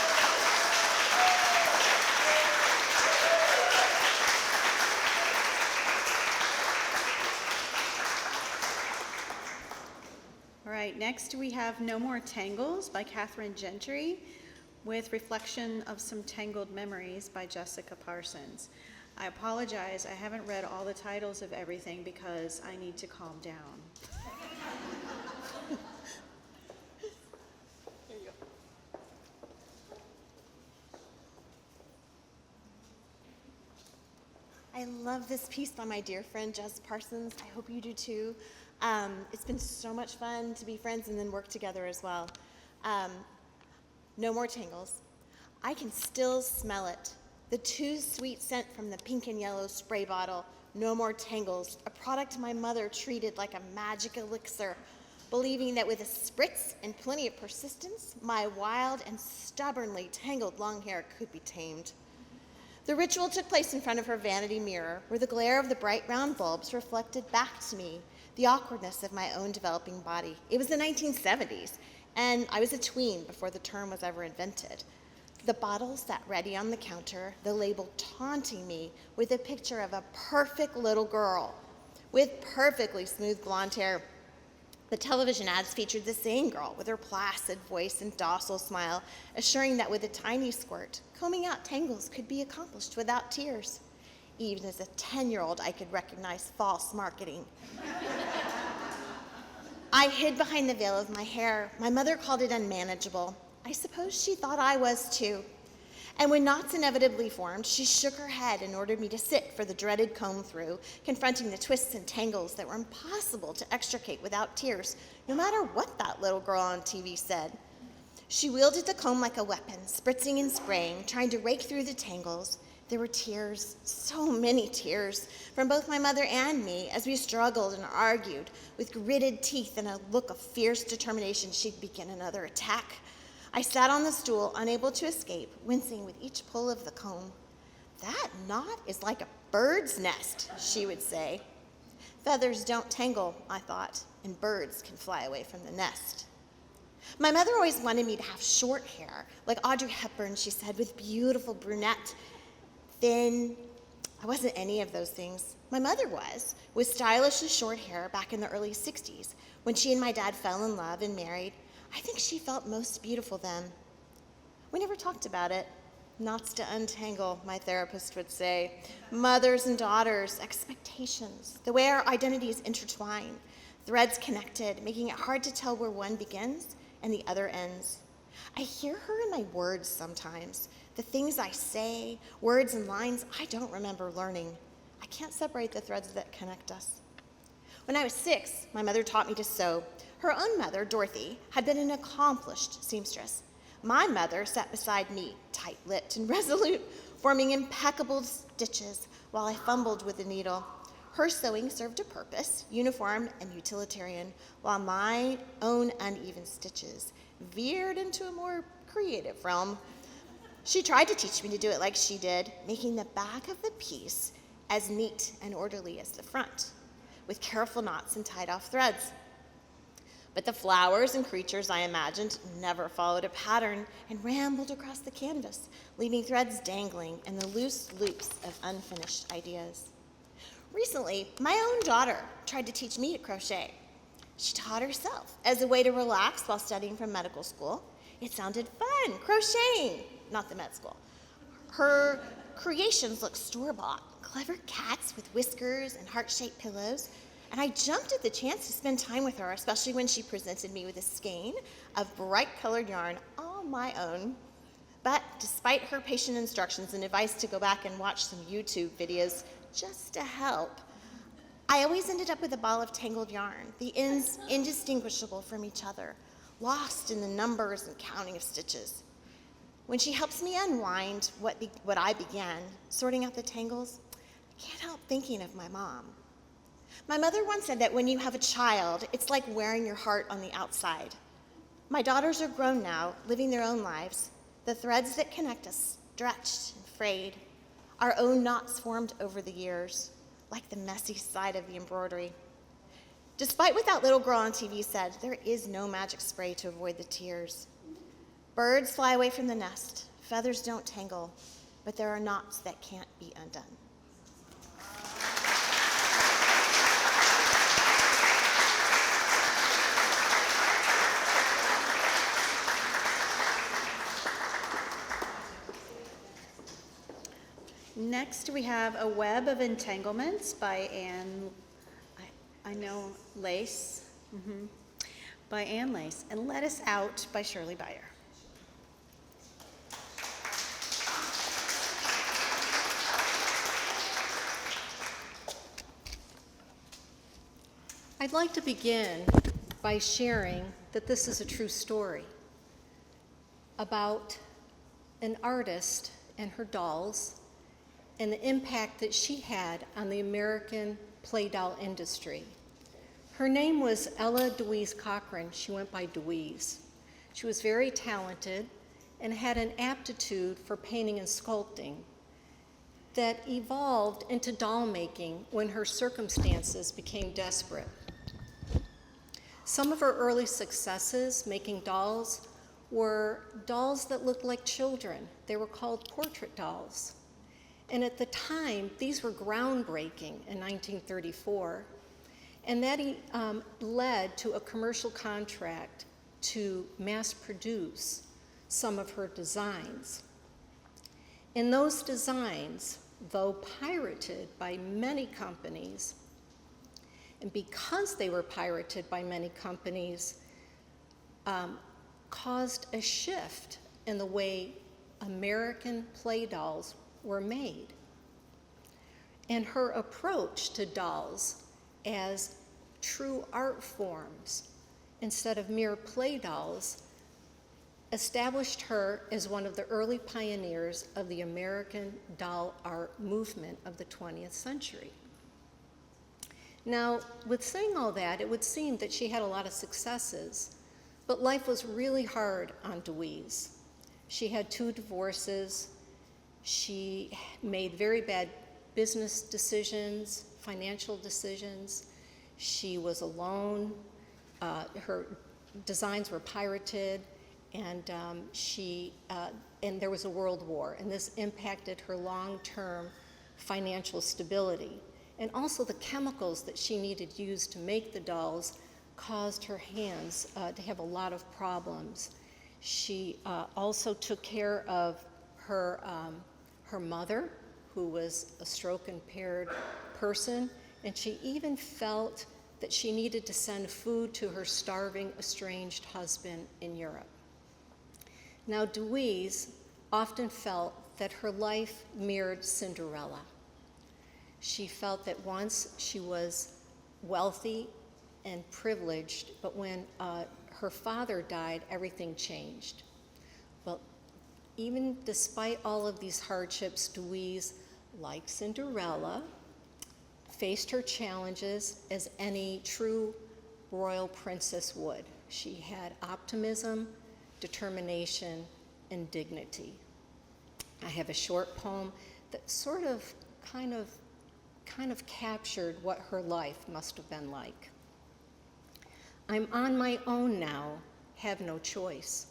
All right, next we have No More Tangles by Catherine Gentry with Reflection of Some Tangled Memories by Jessica Parsons. I apologize, I haven't read all the titles of everything because I need to calm down. I love this piece by my dear friend Jess Parsons. I hope you do too. It's been so much fun to be friends and then work together as well. No more tangles. I can still smell it. The too sweet scent from the pink and yellow spray bottle. No more tangles, a product my mother treated like a magic elixir, believing that with a spritz and plenty of persistence, my wild and stubbornly tangled long hair could be tamed. The ritual took place in front of her vanity mirror, where the glare of the bright round bulbs reflected back to me the awkwardness of my own developing body. It was the 1970s, and I was a tween before the term was ever invented. The bottle sat ready on the counter, the label taunting me with a picture of a perfect little girl with perfectly smooth blonde hair. The television ads featured the same girl with her placid voice and docile smile, assuring that with a tiny squirt, combing out tangles could be accomplished without tears. Even as a 10-year-old, I could recognize false marketing. I hid behind the veil of my hair. My mother called it unmanageable. I suppose she thought I was too. And when knots inevitably formed, she shook her head and ordered me to sit for the dreaded comb through, confronting the twists and tangles that were impossible to extricate without tears, no matter what that little girl on TV said. She wielded the comb like a weapon, spritzing and spraying, trying to rake through the tangles. There were tears, so many tears, from both my mother and me as we struggled and argued. With gritted teeth and a look of fierce determination, she'd begin another attack. I sat on the stool, unable to escape, wincing with each pull of the comb. "That knot is like a bird's nest," she would say. Feathers don't tangle, I thought, and birds can fly away from the nest. My mother always wanted me to have short hair, like Audrey Hepburn, she said, with beautiful brunette. Thin. I wasn't any of those things. My mother was, with stylishly short hair back in the early 60s, when she and my dad fell in love and married. I think she felt most beautiful then. We never talked about it. knots to untangle, my therapist would say. Mothers and daughters, expectations, the way our identities intertwine, threads connected, making it hard to tell where one begins and the other ends. I hear her in my words sometimes, the things I say, words and lines I don't remember learning. I can't separate the threads that connect us. When I was 6, my mother taught me to sew. Her own mother, Dorothy, had been an accomplished seamstress. My mother sat beside me, tight-lipped and resolute, forming impeccable stitches while I fumbled with the needle. Her sewing served a purpose, uniform and utilitarian, while my own uneven stitches veered into a more creative realm. She tried to teach me to do it like she did, making the back of the piece as neat and orderly as the front, with careful knots and tied-off threads. But the flowers and creatures I imagined never followed a pattern and rambled across the canvas, leaving threads dangling and the loose loops of unfinished ideas. Recently, my own daughter tried to teach me to crochet. She taught herself as a way to relax while studying for medical school. It sounded fun, crocheting, not the med school. Her creations looked store-bought, clever cats with whiskers and heart-shaped pillows, and I jumped at the chance to spend time with her, especially when she presented me with a skein of bright-colored yarn all my own. But despite her patient instructions and advice to go back and watch some YouTube videos just to help, I always ended up with a ball of tangled yarn, the ends indistinguishable from each other, lost in the numbers and counting of stitches. When she helps me unwind what I began, sorting out the tangles, I can't help thinking of my mom. My mother once said that when you have a child, it's like wearing your heart on the outside. My daughters are grown now, living their own lives. The threads that connect us stretched and frayed, our own knots formed over the years, like the messy side of the embroidery. Despite what that little girl on TV said, there is no magic spray to avoid the tears. Birds fly away from the nest, feathers don't tangle, but there are knots that can't be undone. Next, we have A Web of Entanglements by Lace, by Ann Lace, and Let Us Out by Shirley Beyer. I'd like to begin by sharing that this is a true story about an artist and her dolls and the impact that she had on the American play doll industry. Her name was Ella Deweese Cochran. She went by Deweese. She was very talented and had an aptitude for painting and sculpting that evolved into doll making when her circumstances became desperate. Some of her early successes making dolls were dolls that looked like children. They were called portrait dolls. And at the time, these were groundbreaking in 1934. And that led to a commercial contract to mass produce some of her designs. In those designs, though pirated by many companies, and because they were pirated by many companies, caused a shift in the way American play dolls were made. And her approach to dolls as true art forms instead of mere play dolls established her as one of the early pioneers of the American doll art movement of the 20th century. Now, with saying all that, it would seem that she had a lot of successes, but life was really hard on Deweese. She had 2 divorces. She made very bad business decisions, financial decisions. She was alone. Her designs were pirated, and there was a world war, and this impacted her long-term financial stability. And also the chemicals that she needed used to make the dolls caused her hands to have a lot of problems. She also took care of her mother, who was a stroke-impaired person, and she even felt that she needed to send food to her starving, estranged husband in Europe. Now, Deweese often felt that her life mirrored Cinderella. She felt that once she was wealthy and privileged, but when her father died, everything changed. Well, even despite all of these hardships, Deweese, like Cinderella, faced her challenges as any true royal princess would. She had optimism, determination, and dignity. I have a short poem that sort of kind of captured what her life must have been like. I'm on my own now, have no choice.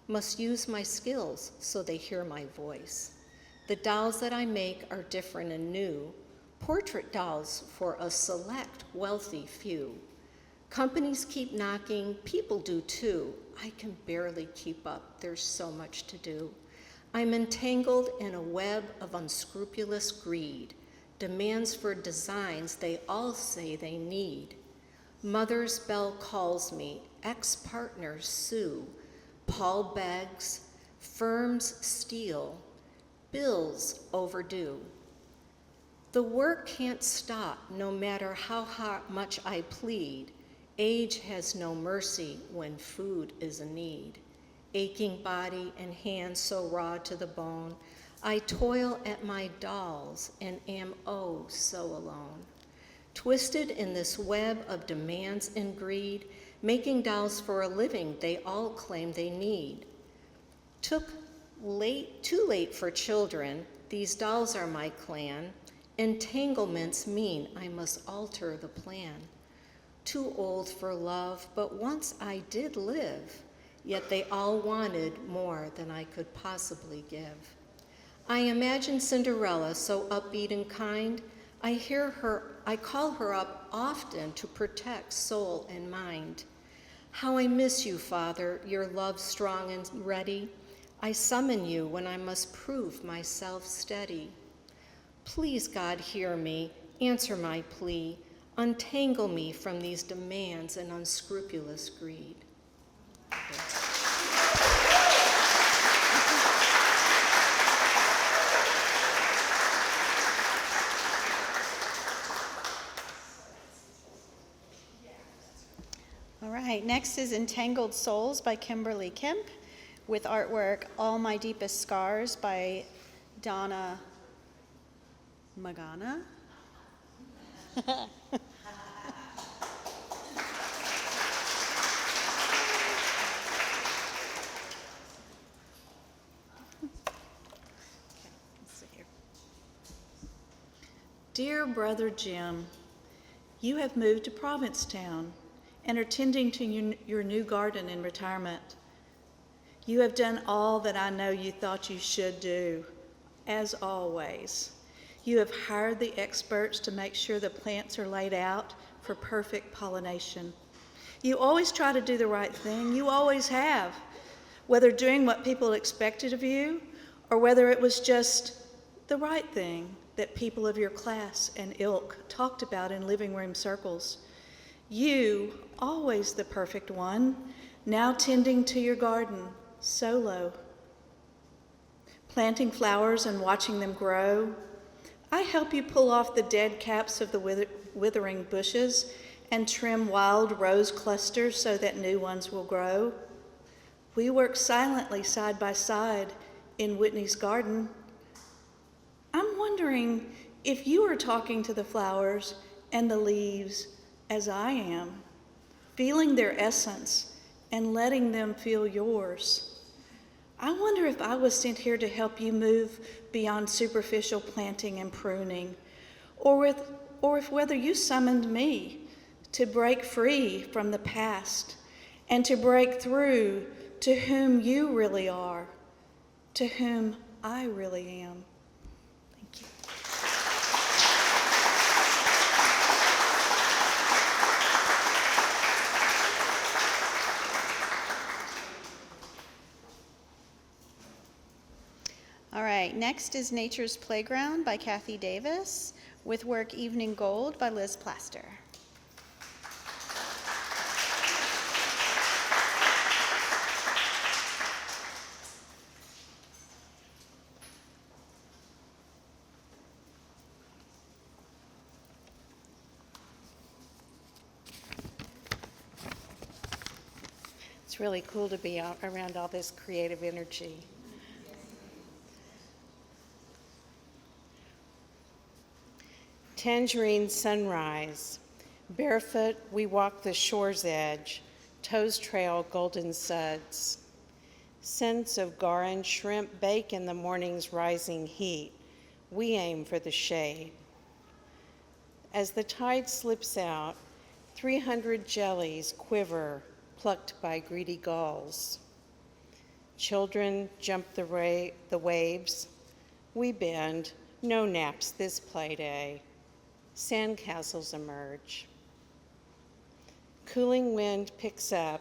Must use my skills so they hear my voice. The dolls that I make are different and new, portrait dolls for a select wealthy few. Companies keep knocking, people do too. I can barely keep up, there's so much to do. I'm entangled in a web of unscrupulous greed, demands for designs they all say they need. Mother's bell calls me, ex-partners sue, Paul begs, firms steal, bills overdue. The work can't stop no matter how much I plead. Age has no mercy when food is a need. Aching body and hands so raw to the bone, I toil at my dolls and am oh so alone. Twisted in this web of demands and greed, making dolls for a living they all claim they need. Too late for children, these dolls are my clan. Entanglements mean I must alter the plan. Too old for love, but once I did live, yet they all wanted more than I could possibly give. I imagine Cinderella so upbeat and kind. I call her up often to protect soul and mind. How I miss you, Father, your love strong and ready. I summon you when I must prove myself steady. Please, God, hear me, answer my plea, untangle me from these demands and unscrupulous greed. All right, next is Entangled Souls by Kimberly Kemp, with artwork All My Deepest Scars by Donna Magana. Dear Brother Jim, you have moved to Provincetown and are tending to your new garden in retirement. You have done all that I know you thought you should do, as always. You have hired the experts to make sure the plants are laid out for perfect pollination. You always try to do the right thing, you always have, whether doing what people expected of you or whether it was just the right thing that people of your class and ilk talked about in living room circles. You, always the perfect one, now tending to your garden solo. Planting flowers and watching them grow. I help you pull off the dead caps of the withering bushes and trim wild rose clusters so that new ones will grow. We work silently side by side in Whitney's garden. I'm wondering if you are talking to the flowers and the leaves as I am, feeling their essence and letting them feel yours. I wonder if I was sent here to help you move beyond superficial planting and pruning, or if whether you summoned me to break free from the past and to break through to whom you really are, to whom I really am. Thank you. All right, next is Nature's Playground by Kathy Davis, with work Evening Gold by Liz Plaster. It's really cool to be around all this creative energy. Tangerine sunrise. Barefoot, we walk the shore's edge. Toes trail golden suds. Scents of gar and shrimp bake in the morning's rising heat. We aim for the shade. As the tide slips out, 300 jellies quiver, plucked by greedy gulls. Children jump the waves. We bend, no naps this play day. Sandcastles emerge. Cooling wind picks up.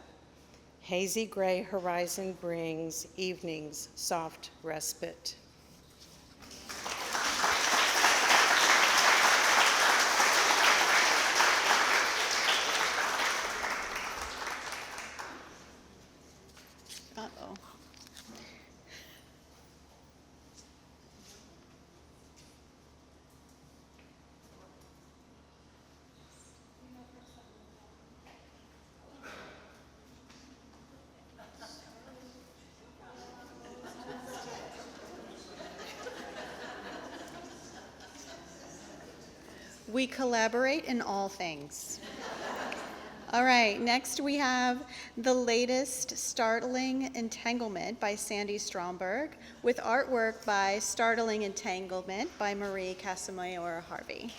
Hazy gray horizon brings evening's soft respite. Uh-oh. We collaborate in all things. All right, next we have The Latest Startling Entanglement by Sandy Stromberg, with artwork by Startling Entanglement by Marie Casamayor Harvey.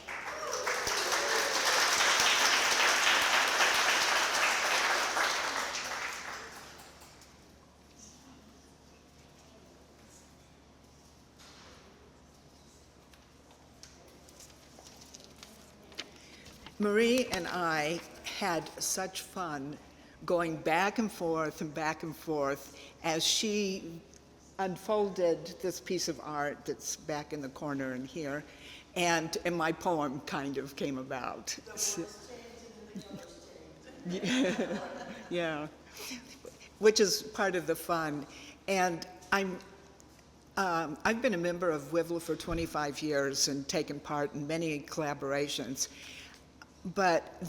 Marie and I had such fun going back and forth as she unfolded this piece of art that's back in the corner in here, and my poem kind of came about. Yeah, which is part of the fun. And I've been a member of WiVLA for 25 years and taken part in many collaborations. But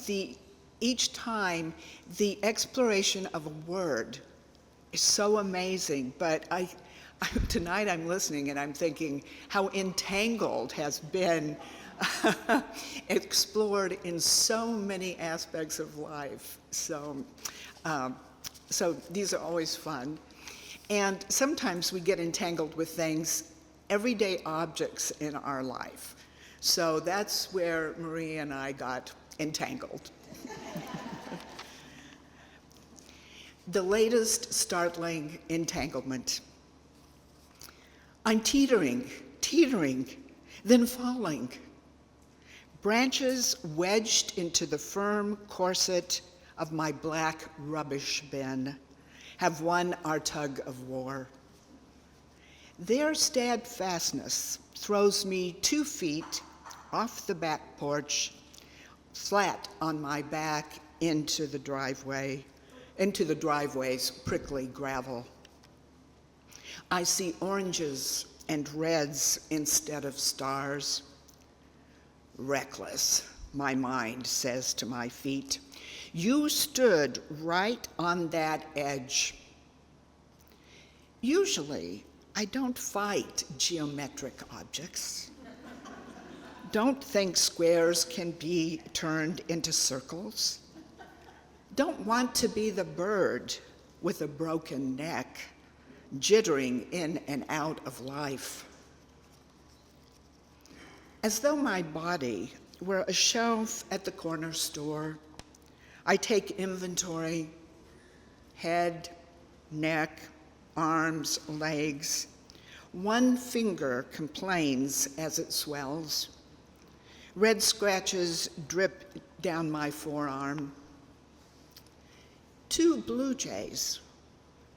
each time, the exploration of a word is so amazing. But tonight I'm listening and I'm thinking how entangled has been explored in so many aspects of life. So these are always fun. And sometimes we get entangled with things, everyday objects in our life. So that's where Marie and I got entangled. The latest startling entanglement. I'm teetering, then falling. Branches wedged into the firm corset of my black rubbish bin have won our tug of war. Their steadfastness throws me 2 feet off the back porch, flat on my back into the driveway's prickly gravel. I see oranges and reds instead of stars. Reckless, my mind says to my feet. You stood right on that edge. Usually, I don't fight geometric objects. Don't think squares can be turned into circles. Don't want to be the bird with a broken neck, jittering in and out of life. As though my body were a shelf at the corner store, I take inventory, head, neck, arms, legs. One finger complains as it swells. Red scratches drip down my forearm. 2 blue jays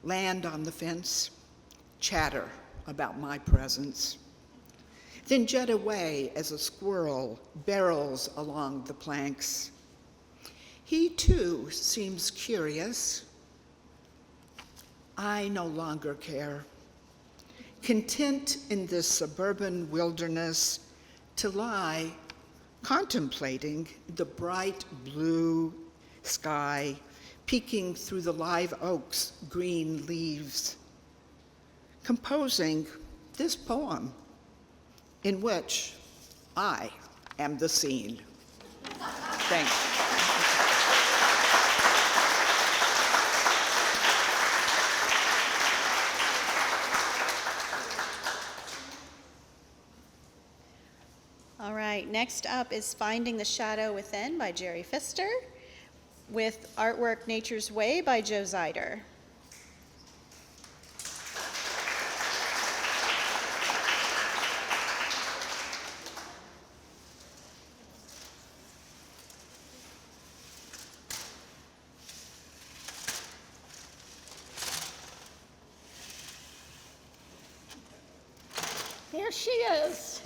land on the fence, chatter about my presence, then jet away as a squirrel barrels along the planks. He too seems curious. I no longer care, content in this suburban wilderness to lie contemplating the bright blue sky peeking through the live oak's green leaves, composing this poem in which I am the scene. Thanks. All right, next up is Finding the Shadow Within by Jerry Pfister, with artwork Nature's Way by Joe Zeider. Here she is.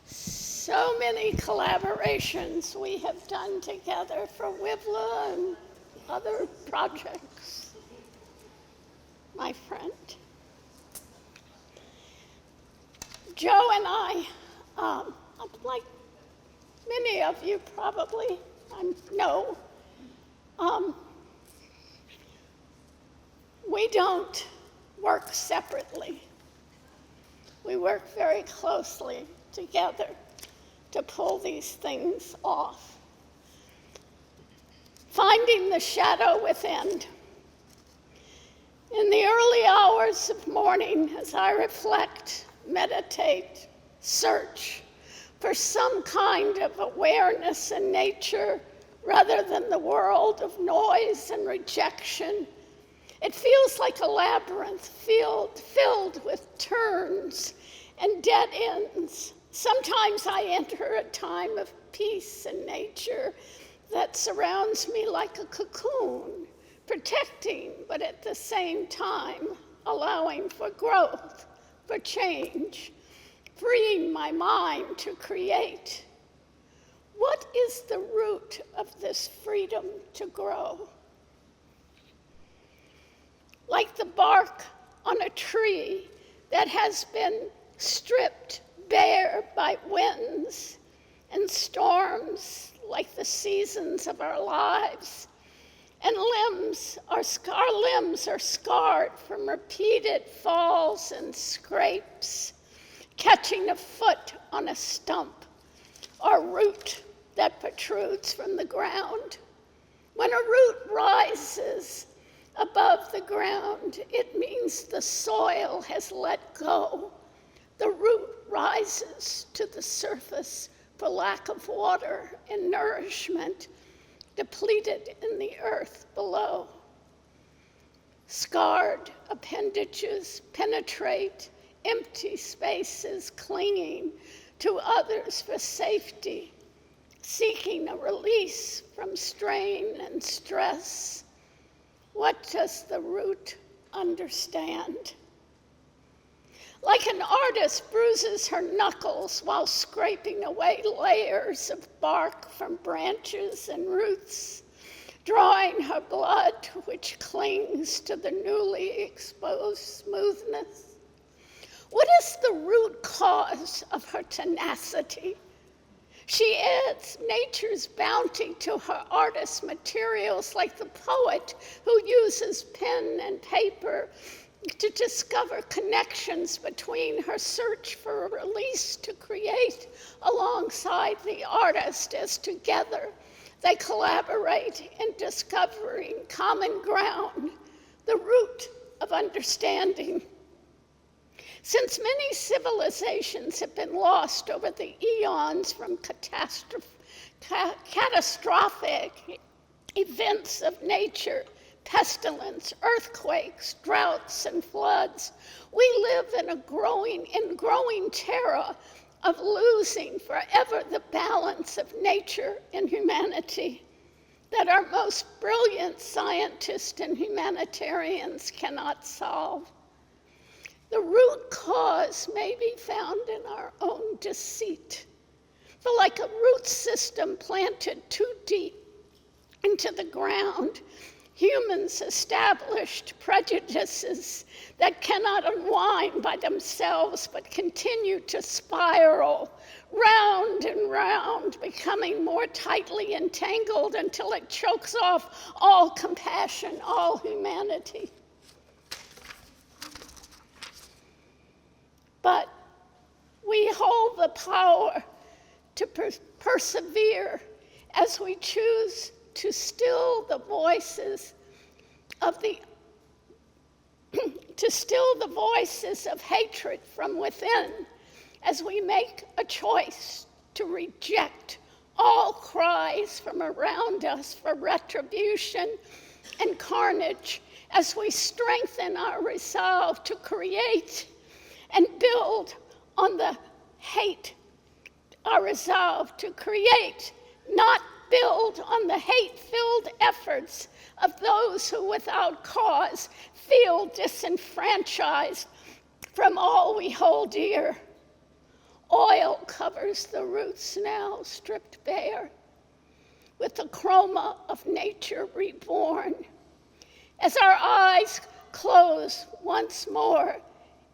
So many collaborations we have done together for WiVLA and other projects. My friend. Joe and I, like many of you probably know, we don't work separately. We work very closely together to pull these things off. Finding the shadow within. In the early hours of morning, as I reflect, meditate, search for some kind of awareness in nature rather than the world of noise and rejection, it feels like a labyrinth filled with turns and dead ends. Sometimes I enter a time of peace in nature that surrounds me like a cocoon, protecting, but at the same time allowing for growth, for change, freeing my mind to create. What is the root of this freedom to grow? Like the bark on a tree that has been stripped bare by winds and storms, like the seasons of our lives. And our limbs are scarred from repeated falls and scrapes, catching a foot on a stump or root that protrudes from the ground. When a root rises above the ground, it means the soil has let go. The root rises to the surface for lack of water and nourishment, depleted in the earth below. Scarred appendages penetrate empty spaces, clinging to others for safety, seeking a release from strain and stress. What does the root understand? Like an artist bruises her knuckles while scraping away layers of bark from branches and roots, drawing her blood which clings to the newly exposed smoothness. What is the root cause of her tenacity? She adds nature's bounty to her artist's materials, like the poet who uses pen and paper to discover connections between her search for a release to create alongside the artist, as together they collaborate in discovering common ground, the root of understanding. Since many civilizations have been lost over the eons from catastrophic events of nature, pestilence, earthquakes, droughts, and floods, we live in growing terror of losing forever the balance of nature and humanity. that our most brilliant scientists and humanitarians cannot solve. The root cause may be found in our own deceit. For like a root system planted too deep into the ground, humans established prejudices that cannot unwind by themselves but continue to spiral round and round, becoming more tightly entangled until it chokes off all compassion, all humanity. But we hold the power to persevere as we choose to still the voices of hatred from within, as we make a choice to reject all cries from around us for retribution and carnage, as we strengthen our resolve to create and build on the hate, our resolve to create, not build on the hate-filled efforts of those who without cause feel disenfranchised from all we hold dear. Oil covers the roots now stripped bare with the chroma of nature reborn. As our eyes close once more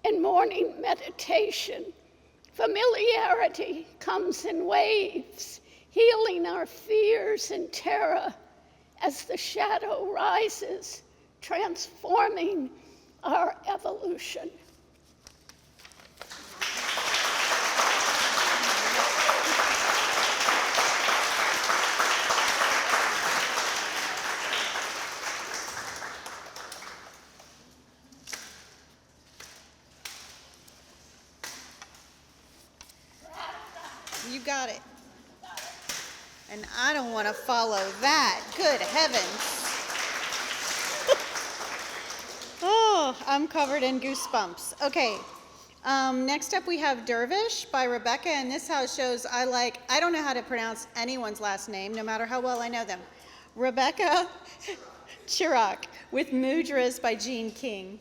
in morning meditation, familiarity comes in waves, healing our fears and terror as the shadow rises, transforming our evolution. You got it. And I don't want to follow that. Good heavens. Oh, I'm covered in goosebumps. Okay. Next up we have Dervish by Rebecca, and this house shows I don't know how to pronounce anyone's last name, no matter how well I know them. Rebecca Chirac with Mudras by Jean King.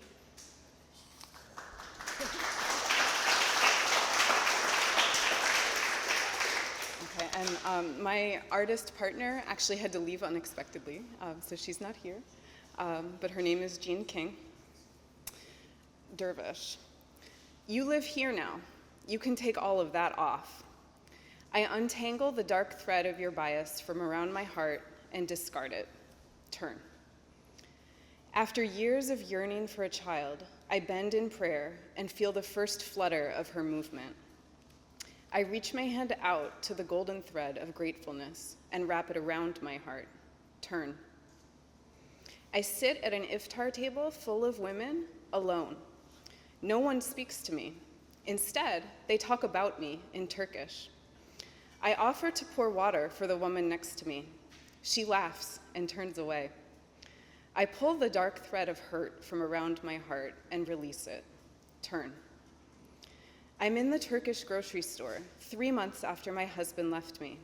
Okay, and my artist partner actually had to leave unexpectedly, so she's not here, but her name is Jean King. Dervish. You live here now. You can take all of that off. I untangle the dark thread of your bias from around my heart and discard it. Turn. After years of yearning for a child, I bend in prayer and feel the first flutter of her movement. I reach my hand out to the golden thread of gratefulness and wrap it around my heart. Turn. I sit at an iftar table full of women, alone. No one speaks to me. Instead, they talk about me in Turkish. I offer to pour water for the woman next to me. She laughs and turns away. I pull the dark thread of hurt from around my heart and release it. Turn. I'm in the Turkish grocery store 3 months after my husband left me.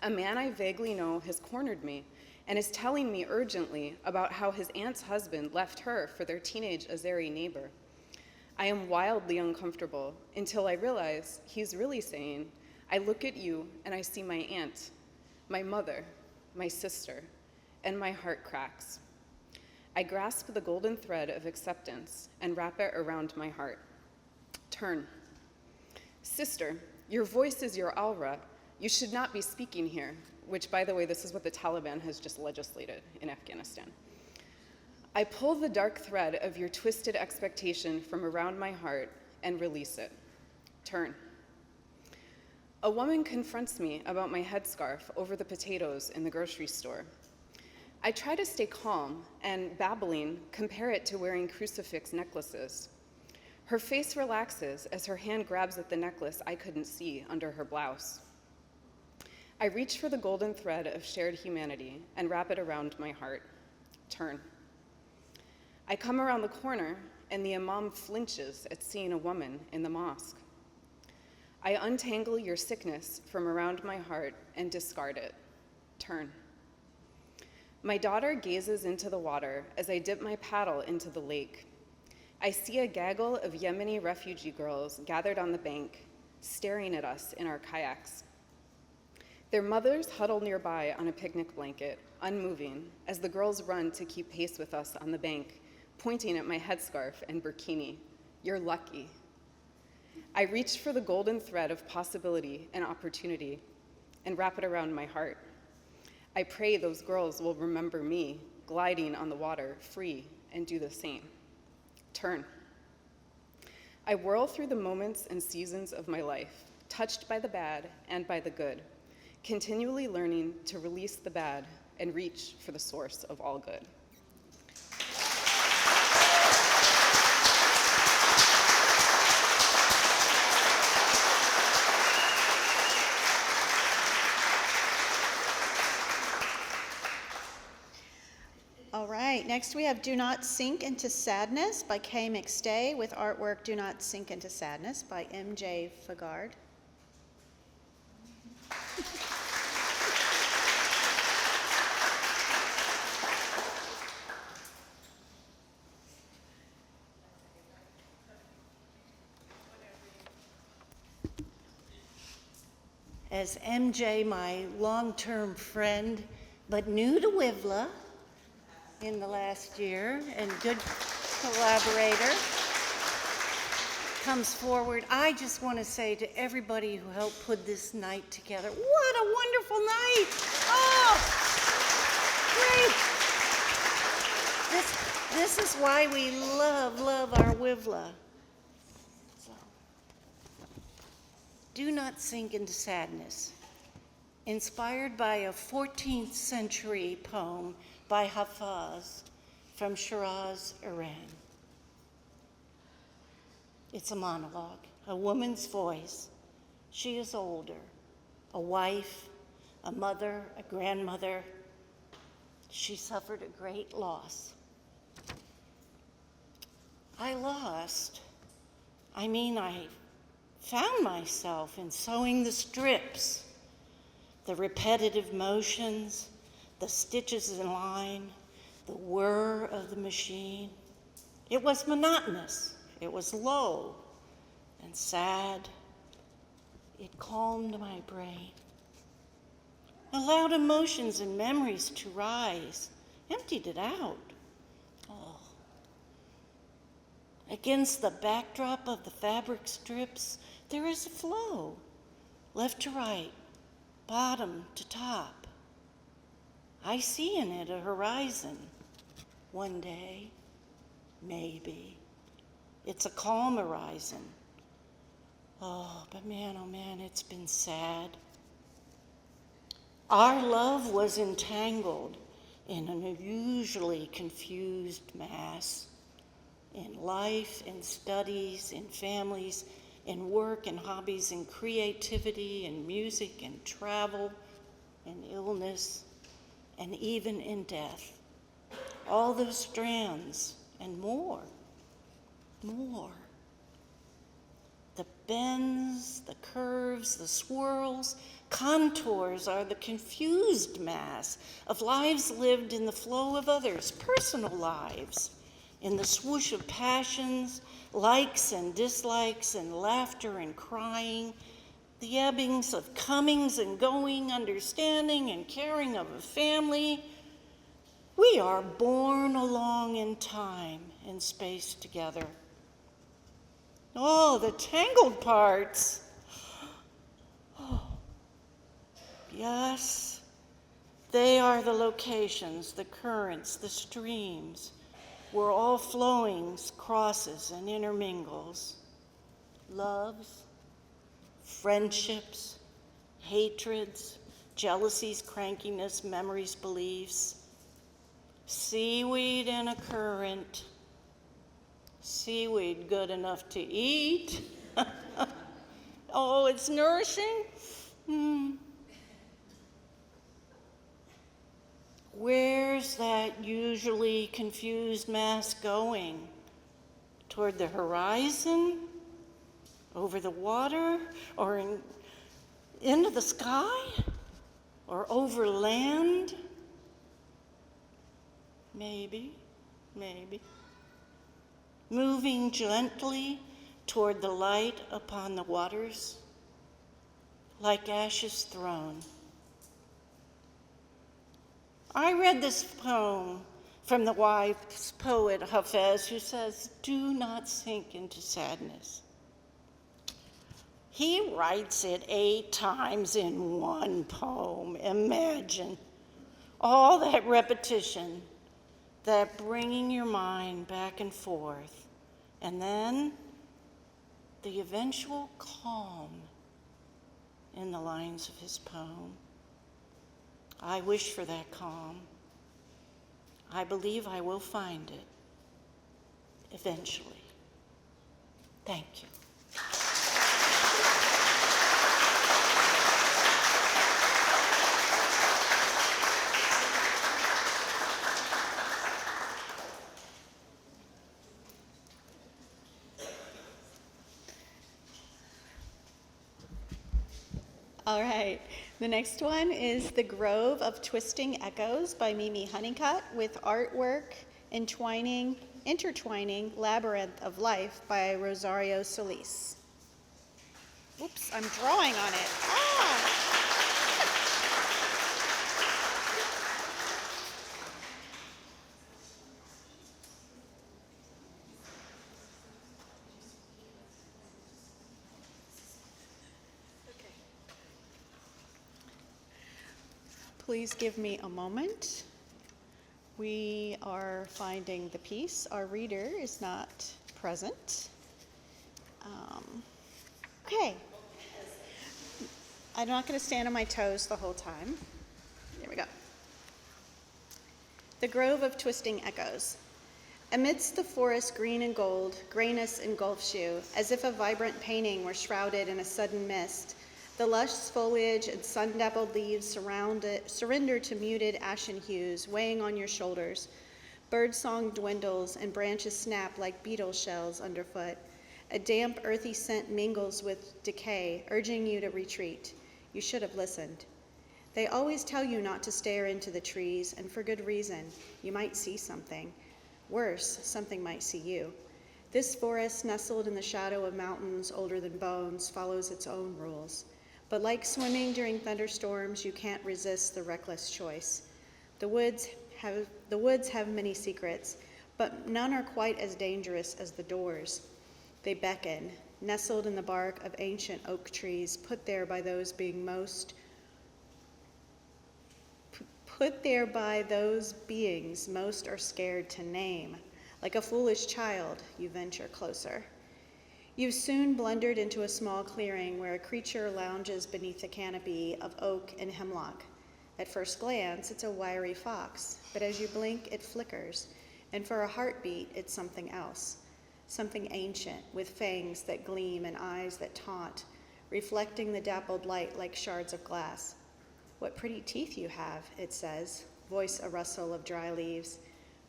A man I vaguely know has cornered me and is telling me urgently about how his aunt's husband left her for their teenage Azeri neighbor. I am wildly uncomfortable until I realize he's really saying, I look at you and I see my aunt, my mother, my sister, and my heart cracks. I grasp the golden thread of acceptance and wrap it around my heart. Turn. Sister, your voice is your aura. You should not be speaking here, which, by the way, this is what the Taliban has just legislated in Afghanistan. I pull the dark thread of your twisted expectation from around my heart and release it. Turn. A woman confronts me about my headscarf over the potatoes in the grocery store. I try to stay calm and, babbling, compare it to wearing crucifix necklaces. Her face relaxes as her hand grabs at the necklace I couldn't see under her blouse. I reach for the golden thread of shared humanity and wrap it around my heart. Turn. I come around the corner and the imam flinches at seeing a woman in the mosque. I untangle your sickness from around my heart and discard it. Turn. My daughter gazes into the water as I dip my paddle into the lake. I see a gaggle of Yemeni refugee girls gathered on the bank, staring at us in our kayaks. Their mothers huddle nearby on a picnic blanket, unmoving, as the girls run to keep pace with us on the bank, pointing at my headscarf and burkini. You're lucky. I reach for the golden thread of possibility and opportunity and wrap it around my heart. I pray those girls will remember me gliding on the water, free, and do the same. Turn. I whirl through the moments and seasons of my life, touched by the bad and by the good, continually learning to release the bad and reach for the source of all good. All right, next we have Do Not Sink into Sadness by Kay McStay with artwork Do Not Sink into Sadness by MJ Fagard. As MJ, my long-term friend, but new to WiVLA in the last year and good collaborator, comes forward, I just want to say to everybody who helped put this night together, what a wonderful night! Oh, great! This is why we love our WiVLA. So, Do Not Sink into Sadness, inspired by a 14th century poem by Hafez from Shiraz, Iran. It's a monologue, a woman's voice. She is older, a wife, a mother, a grandmother. She suffered a great loss. I found myself in sewing the strips, the repetitive motions, the stitches in line, the whir of the machine. It was monotonous. It was low and sad. It calmed my brain, allowed emotions and memories to rise, emptied it out. Oh. Against the backdrop of the fabric strips, there is a flow, left to right, bottom to top. I see in it a horizon. One day, maybe. It's a calm horizon. Oh, man, it's been sad. Our love was entangled in an unusually confused mass. In life, in studies, in families, in work and hobbies, in creativity, in music, and travel, in illness, and even in death. All those strands and more. The bends, the curves, the swirls, contours are the confused mass of lives lived in the flow of others, personal lives, in the swoosh of passions, likes and dislikes, and laughter and crying, the ebbings of comings and going, understanding and caring of a family. We are born along in time and space together. Oh, the tangled parts. Oh. Yes, they are the locations, the currents, the streams, where all flowings crosses and intermingles. Loves, friendships, hatreds, jealousies, crankiness, memories, beliefs. Seaweed in a current. Seaweed good enough to eat. Oh, it's nourishing. Where's that usually confused mass going? Toward the horizon? Over the water? Or into the sky? Or over land? maybe, maybe. Moving gently toward the light upon the waters, like ashes thrown. I read this poem from the wise poet Hafez, who says, "Do not sink into sadness." He writes it 8 times in one poem. Imagine all that repetition, that bringing your mind back and forth, and then the eventual calm in the lines of his poem. I wish for that calm. I believe I will find it eventually. Thank you. All right, the next one is The Grove of Twisting Echoes by Mimi Honeycutt, with artwork intertwining Labyrinth of Life by Rosario Solis. Oops, I'm drawing on it. Please give me a moment. We are finding the piece. Our reader is not present. Okay. I'm not going to stand on my toes the whole time. There we go. The Grove of Twisting Echoes. Amidst the forest green and gold, grayness engulfs you, as if a vibrant painting were shrouded in a sudden mist. The lush foliage and sun-dappled leaves surrender to muted ashen hues, weighing on your shoulders. Birdsong dwindles and branches snap like beetle shells underfoot. A damp, earthy scent mingles with decay, urging you to retreat. You should have listened. They always tell you not to stare into the trees, and for good reason. You might see something. Worse, something might see you. This forest, nestled in the shadow of mountains older than bones, follows its own rules. But like swimming during thunderstorms, you can't resist the reckless choice. The woods have many secrets, but none are quite as dangerous as the doors. They beckon, nestled in the bark of ancient oak trees, put there by those beings most are scared to name. Like a foolish child, you venture closer. You've soon blundered into a small clearing where a creature lounges beneath a canopy of oak and hemlock. At first glance, it's a wiry fox, but as you blink, it flickers, and for a heartbeat, it's something else. Something ancient, with fangs that gleam and eyes that taunt, reflecting the dappled light like shards of glass. What pretty teeth you have, it says, voice a rustle of dry leaves.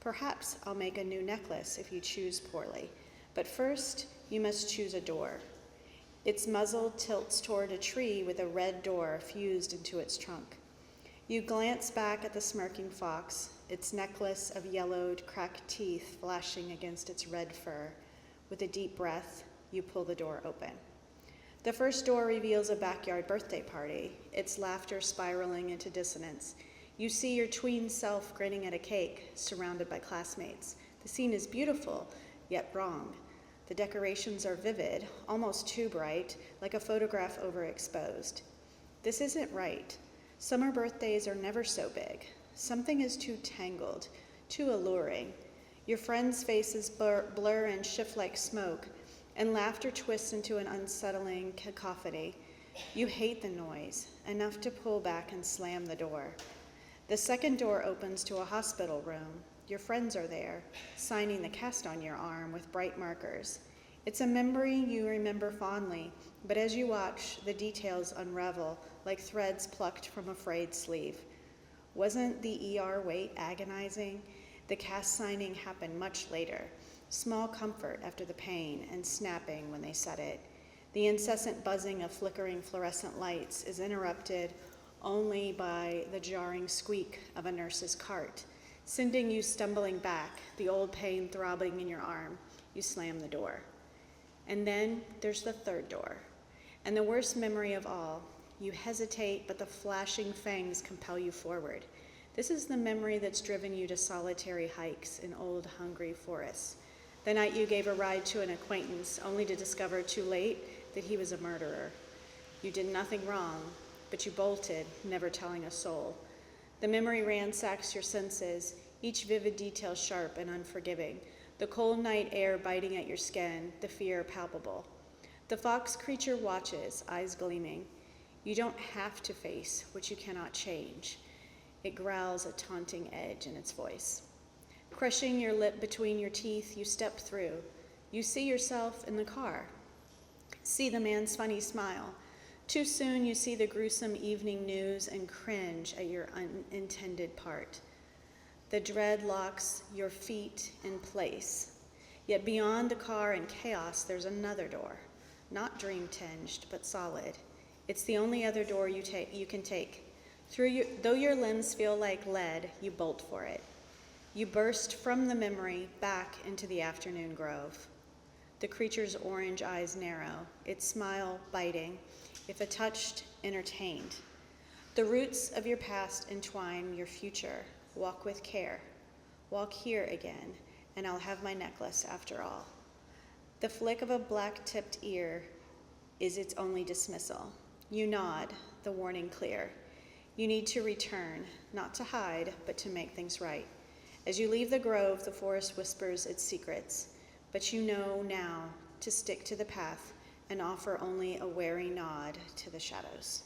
Perhaps I'll make a new necklace if you choose poorly, but first you must choose a door. Its muzzle tilts toward a tree with a red door fused into its trunk. You glance back at the smirking fox, its necklace of yellowed, cracked teeth flashing against its red fur. With a deep breath, you pull the door open. The first door reveals a backyard birthday party, its laughter spiraling into dissonance. You see your tween self grinning at a cake, surrounded by classmates. The scene is beautiful, yet wrong. The decorations are vivid, almost too bright, like a photograph overexposed. This isn't right. Summer birthdays are never so big. Something is too tangled, too alluring. Your friends' faces blur and shift like smoke, and laughter twists into an unsettling cacophony. You hate the noise, enough to pull back and slam the door. The second door opens to a hospital room. Your friends are there, signing the cast on your arm with bright markers. It's a memory you remember fondly, but as you watch, the details unravel like threads plucked from a frayed sleeve. Wasn't the ER wait agonizing? The cast signing happened much later. Small comfort after the pain and snapping when they said it. The incessant buzzing of flickering fluorescent lights is interrupted only by the jarring squeak of a nurse's cart. sending you stumbling back, the old pain throbbing in your arm. You slam the door. And then there's the third door, and the worst memory of all. You hesitate, but the flashing fangs compel you forward. This is the memory that's driven you to solitary hikes in old, hungry forests. The night you gave a ride to an acquaintance, only to discover too late that he was a murderer. You did nothing wrong, but you bolted, never telling a soul. The memory ransacks your senses, each vivid detail sharp and unforgiving. The cold night air biting at your skin, the fear palpable. The fox creature watches, eyes gleaming. You don't have to face what you cannot change. It growls a taunting edge in its voice. Crushing your lip between your teeth, you step through. You see yourself in the car. See the man's funny smile. Too soon you see the gruesome evening news and cringe at your unintended part. The dread locks your feet in place. Yet beyond the car and chaos, there's another door, not dream-tinged, but solid. It's the only other door you can take. Though your limbs feel like lead, you bolt for it. You burst from the memory back into the afternoon grove. The creature's orange eyes narrow, its smile biting, if touched, entertained. The roots of your past entwine your future. Walk with care. Walk here again, and I'll have my necklace after all. The flick of a black-tipped ear is its only dismissal. You nod, the warning clear. You need to return, not to hide, but to make things right. As you leave the grove, the forest whispers its secrets, but you know now to stick to the path and offer only a wary nod to the shadows.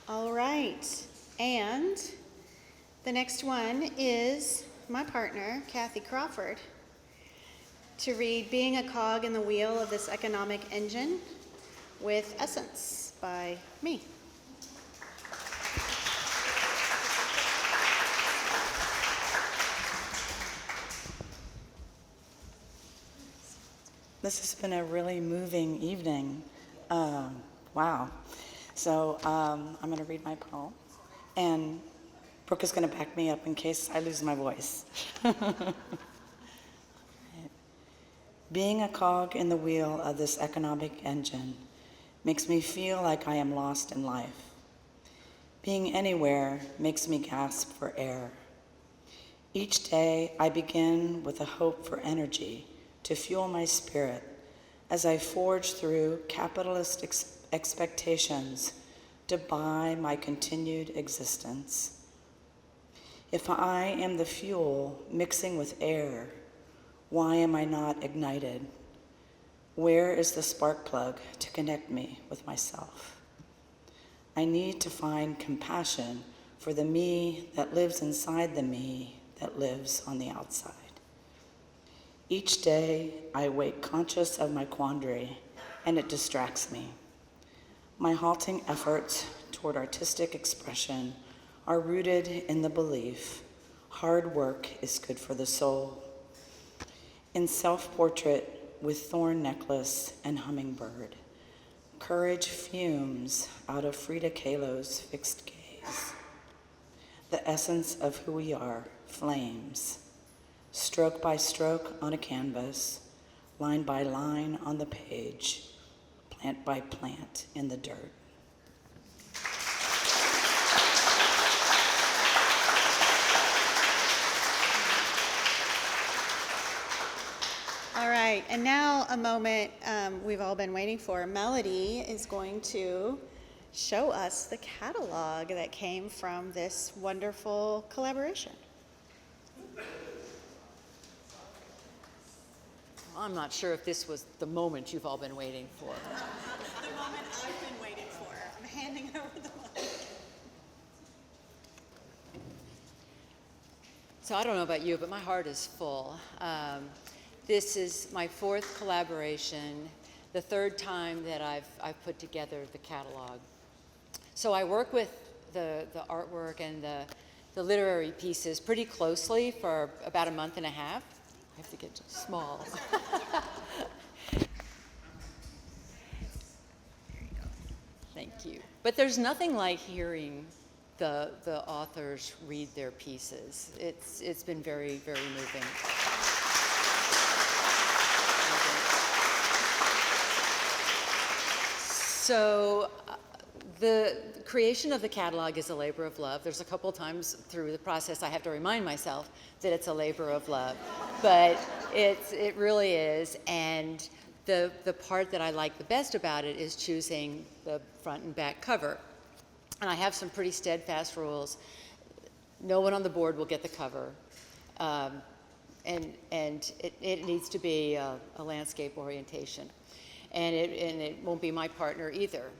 All right, and the next one is my partner, Kathy Crawford, to read Being a Cog in the Wheel of This Economic Engine with Essence by me. This has been a really moving evening. Wow. So I'm going to read my poem, and Brooke is going to back me up in case I lose my voice. Being a cog in the wheel of this economic engine makes me feel like I am lost in life. Being anywhere makes me gasp for air. Each day I begin with a hope for energy to fuel my spirit as I forge through capitalist expectations to buy my continued existence. If I am the fuel mixing with air, why am I not ignited? Where is the spark plug to connect me with myself? I need to find compassion for the me that lives inside the me that lives on the outside. Each day, I wake conscious of my quandary, and it distracts me. My halting efforts toward artistic expression are rooted in the belief hard work is good for the soul. In self-portrait with thorn necklace and hummingbird, courage fumes out of Frida Kahlo's fixed gaze. The essence of who we are flames, stroke by stroke on a canvas, line by line on the page, plant by plant in the dirt. All right, and now a moment we've all been waiting for. Melody is going to show us the catalog that came from this wonderful collaboration. I'm not sure if this was the moment you've all been waiting for. The moment I've been waiting for. I'm handing over the mic. So I don't know about you, but my heart is full. This is my fourth collaboration, the third time that I've put together the catalog. So I work with the artwork and the literary pieces pretty closely for about a month and a half. I have to get small. you. But there's nothing like hearing the authors read their pieces. It's been very, very moving. So the creation of the catalog is a labor of love. There's a couple times through the process I have to remind myself that it's a labor of love, but it really is. And the part that I like the best about it is choosing the front and back cover. And I have some pretty steadfast rules. No one on the board will get the cover. And it needs to be a landscape orientation. And it won't be my partner either.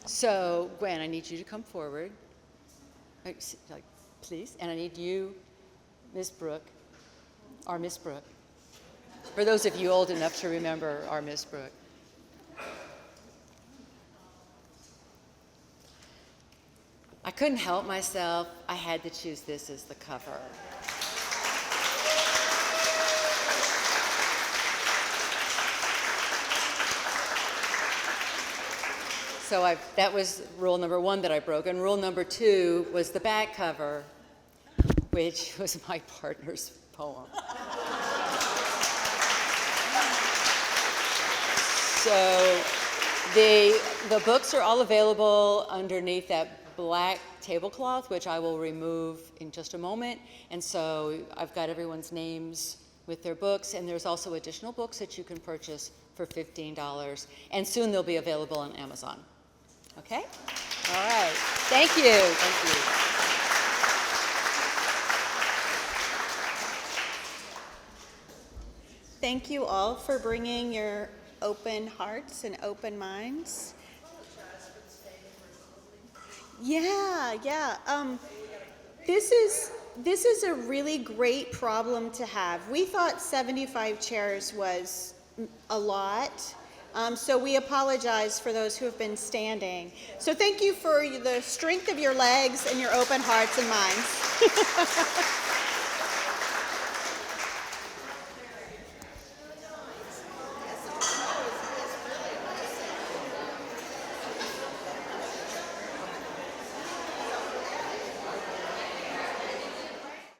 So, Gwen, I need you to come forward. Please. And I need you, Miss Brooke, our Miss Brooke. For those of you old enough to remember our Miss Brooke. I couldn't help myself. I had to choose this as the cover. So that was rule number 1 that I broke. And rule number 2 was the back cover, which was my partner's poem. So the books are all available underneath that black tablecloth, which I will remove in just a moment. And so I've got everyone's names with their books, and there's also additional books that you can purchase for $15. And soon they'll be available on Amazon. Okay? All right. Thank you. Thank you. Thank you all for bringing your open hearts and open minds. Yeah. This is a really great problem to have. We thought 75 chairs was a lot. So we apologize for those who have been standing. So thank you for the strength of your legs and your open hearts and minds.